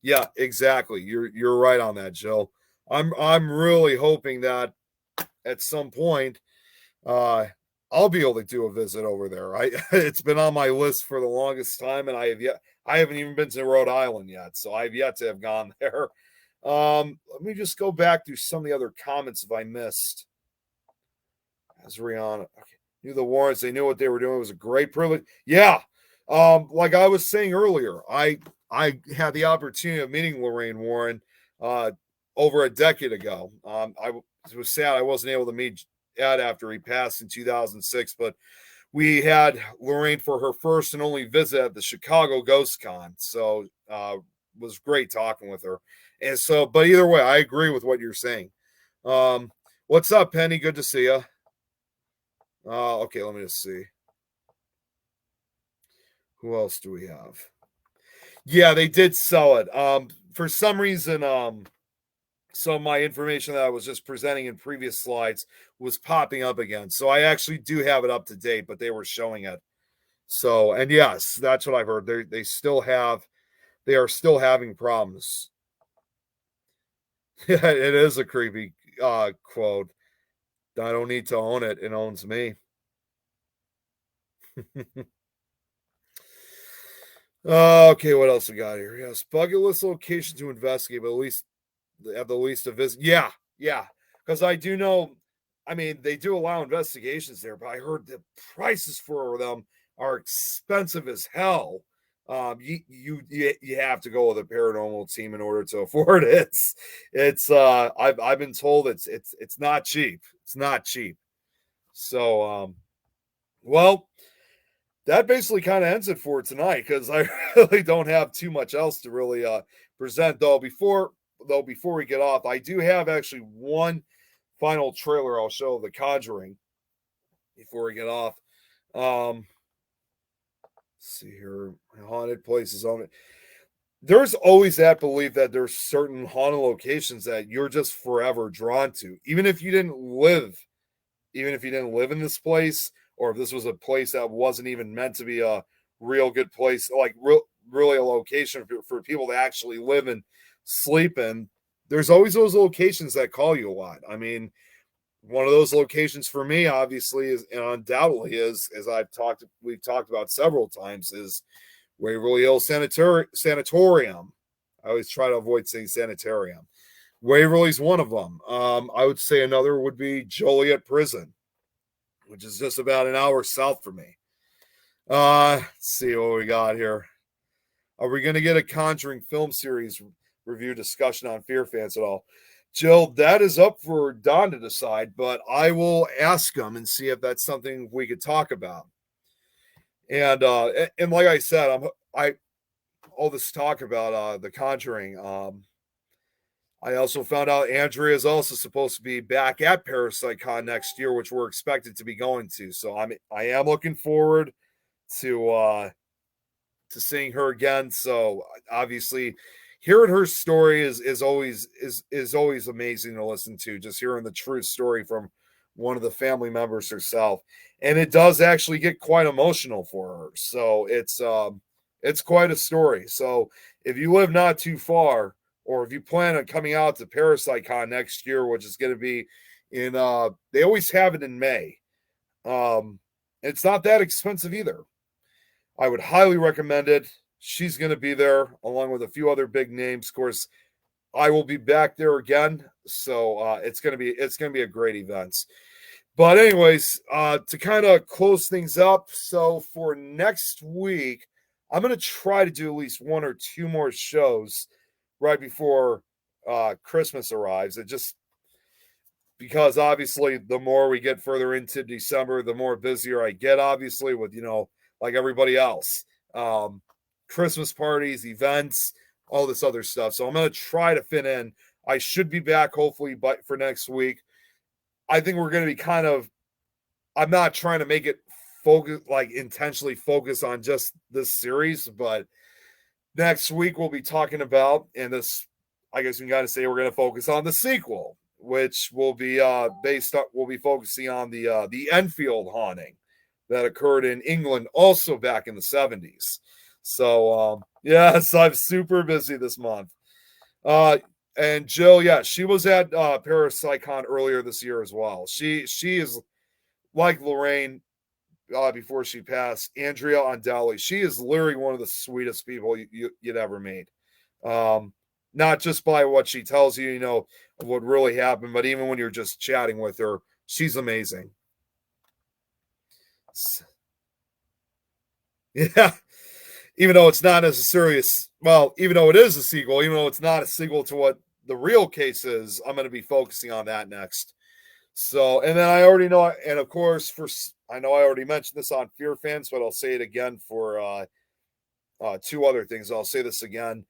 Yeah, exactly. You're right on that, Jill. I'm really hoping that at some point I'll be able to do a visit over there. It's been on my list for the longest time, and I haven't even been to Rhode Island yet, so I've yet to have gone there. Let me just go back through some of the other comments if I missed. As Rihanna, okay. Knew the Warrens, they knew what they were doing. It was a great privilege. Yeah. Like I was saying earlier, I had the opportunity of meeting Lorraine Warren over a decade ago. I was sad I wasn't able to meet Ed after he passed in 2006, but we had Lorraine for her first and only visit at the Chicago Ghost Con. So it was great talking with her. And so, but either way, I agree with what you're saying. What's up, Penny? Good to see you. Okay, let me just see. Who else do we have? Yeah, they did sell it. For some reason, some of my information that I was just presenting in previous slides was popping up again. So I actually do have it up to date, but they were showing it. So, and yes, that's what I've heard. They are still having problems. Yeah, it is a creepy quote. I don't need to own it. It owns me. Okay, what else we got here? Yes, bucket list location to investigate, but at least have the least of visit. Yeah. Because I do know, I mean, they do allow investigations there, but I heard the prices for them are expensive as hell. You have to go with a paranormal team in order to afford it. It's I've been told it's not cheap. It's not cheap. So well, that basically kind of ends it for tonight because I really don't have too much else to really present. Though before we get off, I do have actually one final trailer I'll show of The Conjuring before we get off. Let's see here, haunted places on it. There's always that belief that there's certain haunted locations that you're just forever drawn to, even if you didn't live in this place, or if this was a place that wasn't even meant to be a real good place, like really a location for people to actually live and sleep in. There's always those locations that call you a lot. I mean, one of those locations for me, obviously, is and undoubtedly is, as we've talked about several times, is Waverly Hills Sanatorium. I always try to avoid saying sanitarium. Waverly's one of them. I would say another would be Joliet Prison, which is just about an hour south from me. Let's see what we got here. Are we going to get a Conjuring film series? review discussion on Fear Fans at all. Jill, that is up for Don to decide, but I will ask him and see if that's something we could talk about. And like I said, all this talk about The Conjuring. I also found out Andrea is also supposed to be back at ParasiteCon next year, which we're expected to be going to. So I am looking forward to seeing her again. So obviously, hearing her story is always amazing to listen to. Just hearing the true story from one of the family members herself, and it does actually get quite emotional for her. So it's quite a story. So if you live not too far, or if you plan on coming out to ParasiteCon next year, which is going to be in, they always have it in May. It's not that expensive either. I would highly recommend it. She's going to be there along with a few other big names. Of course, I will be back there again. So it's going to be a great event. But anyways, to kind of close things up. So for next week, I'm going to try to do at least one or two more shows right before Christmas arrives. It just because obviously the more we get further into December, the more busier I get, obviously, with, like everybody else. Christmas parties, events, all this other stuff. So I'm going to try to fit in. I should be back hopefully for next week. I think we're going to be I'm not trying to make it focus, like intentionally focus on just this series, but next week we'll be talking about, and this, I guess we got to say we're going to focus on the sequel, which will be we'll be focusing on the Enfield haunting that occurred in England also back in the 70s. So yes, I'm super busy this month. And Jill, yeah, she was at ParasiteCon earlier this year as well. She is like Lorraine before she passed, Andrea Ondali. She is literally one of the sweetest people you'd ever meet. Not just by what she tells you, of what really happened, but even when you're just chatting with her, she's amazing. Yeah. Even though it's not necessarily even though it is a sequel, even though it's not a sequel to what the real case is, I'm going to be focusing on that next. So, and then I already know, and of course, I know I already mentioned this on Fear Fans, but I'll say it again for two other things. I'll say this again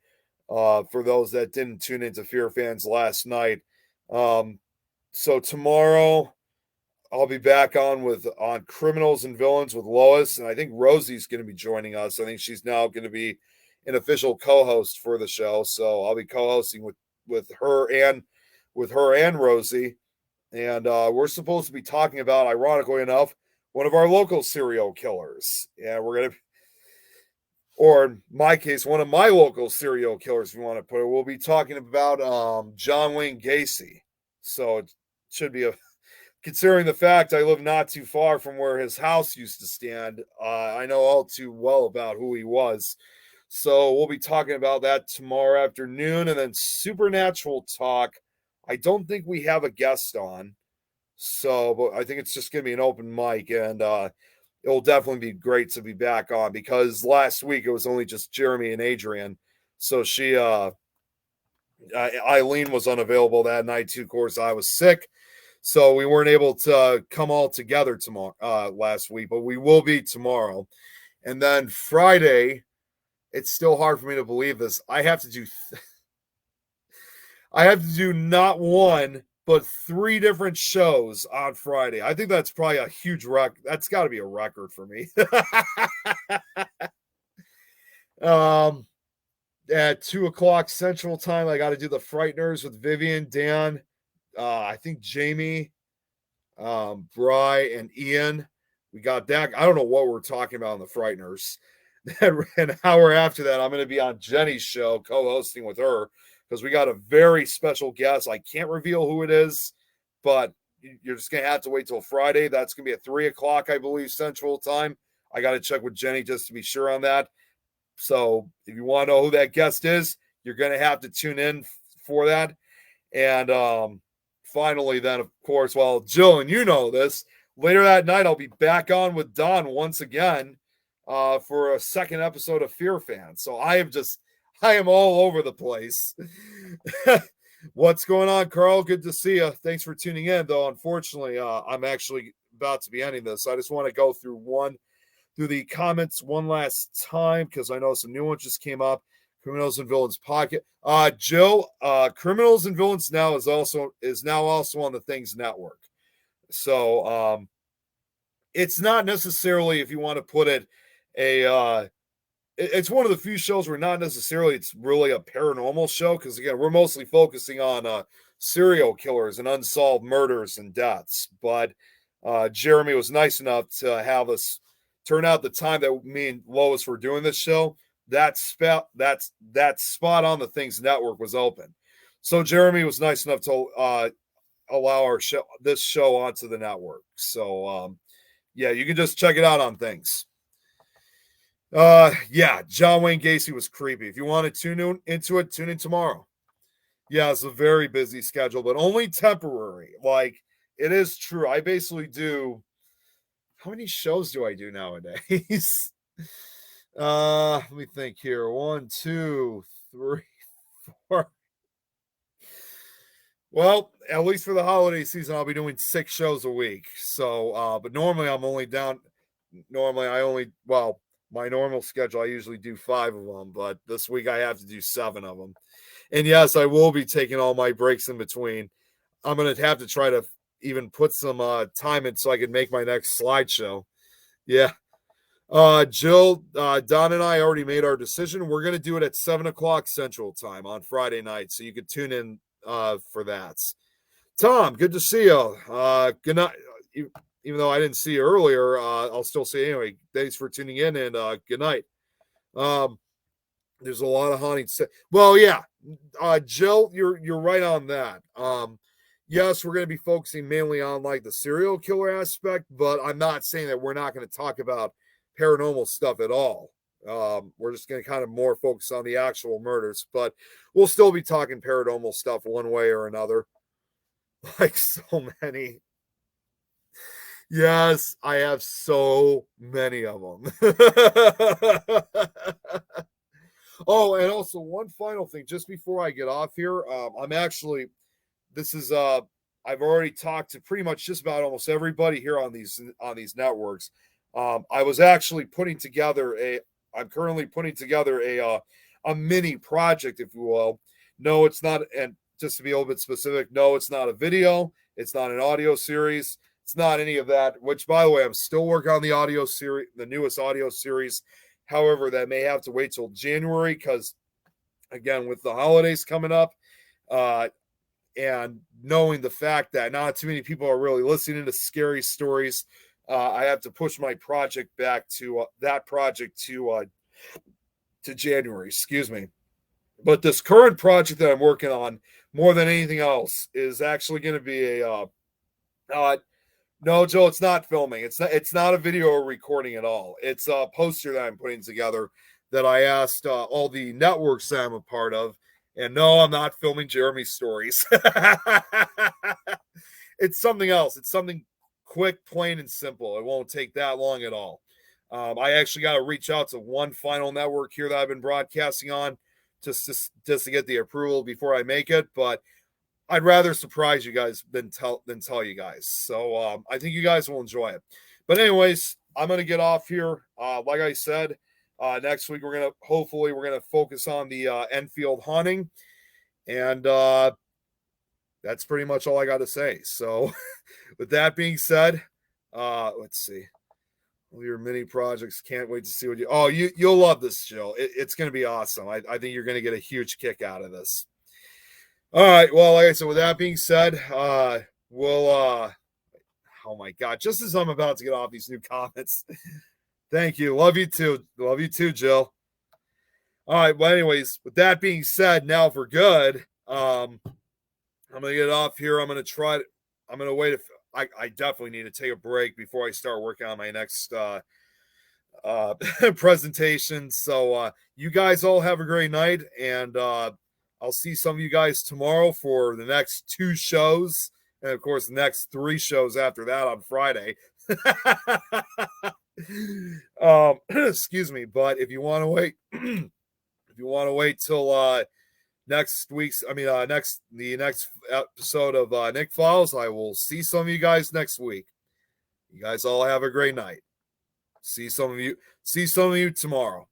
for those that didn't tune into Fear Fans last night. So tomorrow I'll be back on Criminals and Villains with Lois, and I think Rosie's going to be joining us. I think she's now going to be an official co-host for the show. So I'll be co-hosting with her and Rosie. And we're supposed to be talking about, ironically enough, one of our local serial killers. Yeah, we're going to, or in my case, one of my local serial killers, if you want to put it. We'll be talking about John Wayne Gacy. So it should be considering the fact I live not too far from where his house used to stand, I know all too well about who he was. So we'll be talking about that tomorrow afternoon. And then Supernatural Talk, I don't think we have a guest on, but I think it's just going to be an open mic, and it will definitely be great to be back on, because last week it was only just Jeremy and Adrian. So Eileen was unavailable that night too. Of course, I was sick, so we weren't able to come all together tomorrow last week, but we will be tomorrow. And then Friday, it's still hard for me to believe this. I have to do not one, but 3 different shows on Friday. I think that's probably a huge record. That's got to be a record for me. At 2:00 Central Time, I got to do the Frighteners with Vivian, Dan, I think Jamie, Bry, and Ian. We got that. I don't know what we're talking about on the Frighteners. Then an hour after that, I'm going to be on Jenny's show, co-hosting with her, because we got a very special guest. I can't reveal who it is, but you're just going to have to wait till Friday. That's going to be at 3:00, I believe, Central Time. I got to check with Jenny just to be sure on that. So if you want to know who that guest is, you're going to have to tune in for that. And finally, then, of course, well, Jill, and you know this, later that night, I'll be back on with Don once again for a second episode of Fear Fans. So I am just I am all over the place. What's going on, Carl? Good to see you. Thanks for tuning in, though. Unfortunately, I'm actually about to be ending this. I just want to go through the comments one last time because I know some new ones just came up. Criminals and Villains Pocket. Jill, Criminals and Villains now is now also on the Things Network. So it's not necessarily, if you want to put it, it's one of the few shows where not necessarily it's really a paranormal show, because again, we're mostly focusing on serial killers and unsolved murders and deaths. But Jeremy was nice enough to have us turn out the time that me and Lois were doing this show. That spot on the Things Network was open. So Jeremy was nice enough to allow this show onto the network. So yeah, you can just check it out on Things. Yeah, John Wayne Gacy was creepy. If you want to tune into it, tune in tomorrow. Yeah, it's a very busy schedule, but only temporary. Like, it is true. I basically do. How many shows do I do nowadays? Let me think here. 1, 2, 3, 4. Well, at least for the holiday season, I'll be doing 6 shows a week. So, but normally I'm only down. Normally my normal schedule, I usually do 5 of them, but this week I have to do 7 of them. And yes, I will be taking all my breaks in between. I'm going to have to try to even put some time in so I can make my next slideshow. Yeah. Jill, Don and I already made our decision. We're going to do it at 7:00 Central Time on Friday night, so you can tune in for that. Tom, good to see you. Good night. Even though I didn't see you earlier, I'll still say anyway. Thanks for tuning in, and good night. There's a lot of haunting. Well, yeah, Jill, you're right on that. Yes, we're going to be focusing mainly on like the serial killer aspect, but I'm not saying that we're not going to talk about paranormal stuff at all. We're just going to kind of more focus on the actual murders, but we'll still be talking paranormal stuff one way or another. Like so many. Yes, I have so many of them. Oh, and also one final thing, just before I get off here, I've already talked to pretty much just about almost everybody here on these networks. I was actually I'm currently putting together a mini project, if you will. No, it's not, and just to be a little bit specific, no, it's not a video, it's not an audio series. It's not any of that, which, by the way, I'm still working on the audio series, the newest audio series. However, that may have to wait till January because, again, with the holidays coming up and knowing the fact that not too many people are really listening to scary stories, I have to push my project back to to January. Excuse me. But this current project that I'm working on, more than anything else, is actually going to be no, Joe, it's not filming. It's not a video or recording at all. It's a poster that I'm putting together that I asked all the networks that I'm a part of. And no, I'm not filming Jeremy's stories. It's something else. It's something quick, plain, and simple. It won't take that long at all. I actually got to reach out to one final network here that I've been broadcasting on just to get the approval before I make it. But I'd rather surprise you guys than tell you guys. So I think you guys will enjoy it. But anyways, I'm going to get off here. Like I said, next week we're going to focus on the Enfield haunting. And that's pretty much all I got to say. So with that being said, let's see. All your mini projects. Can't wait to see what you'll love this show. It's going to be awesome. I think you're going to get a huge kick out of this. All right. Well, like I said, with that being said, we'll oh my God, just as I'm about to get off these new comments. Thank you. Love you too. Love you too, Jill. All right. Well, anyways, with that being said, now for good, I'm gonna get off here. I'm gonna wait. I definitely need to take a break before I start working on my next presentation. So you guys all have a great night, and I'll see some of you guys tomorrow for the next 2 shows. And of course, the next 3 shows after that on Friday. Excuse me. But if you want to wait, if you want to wait till the next episode of Nick Files, I will see some of you guys next week. You guys all have a great night. See some of you tomorrow.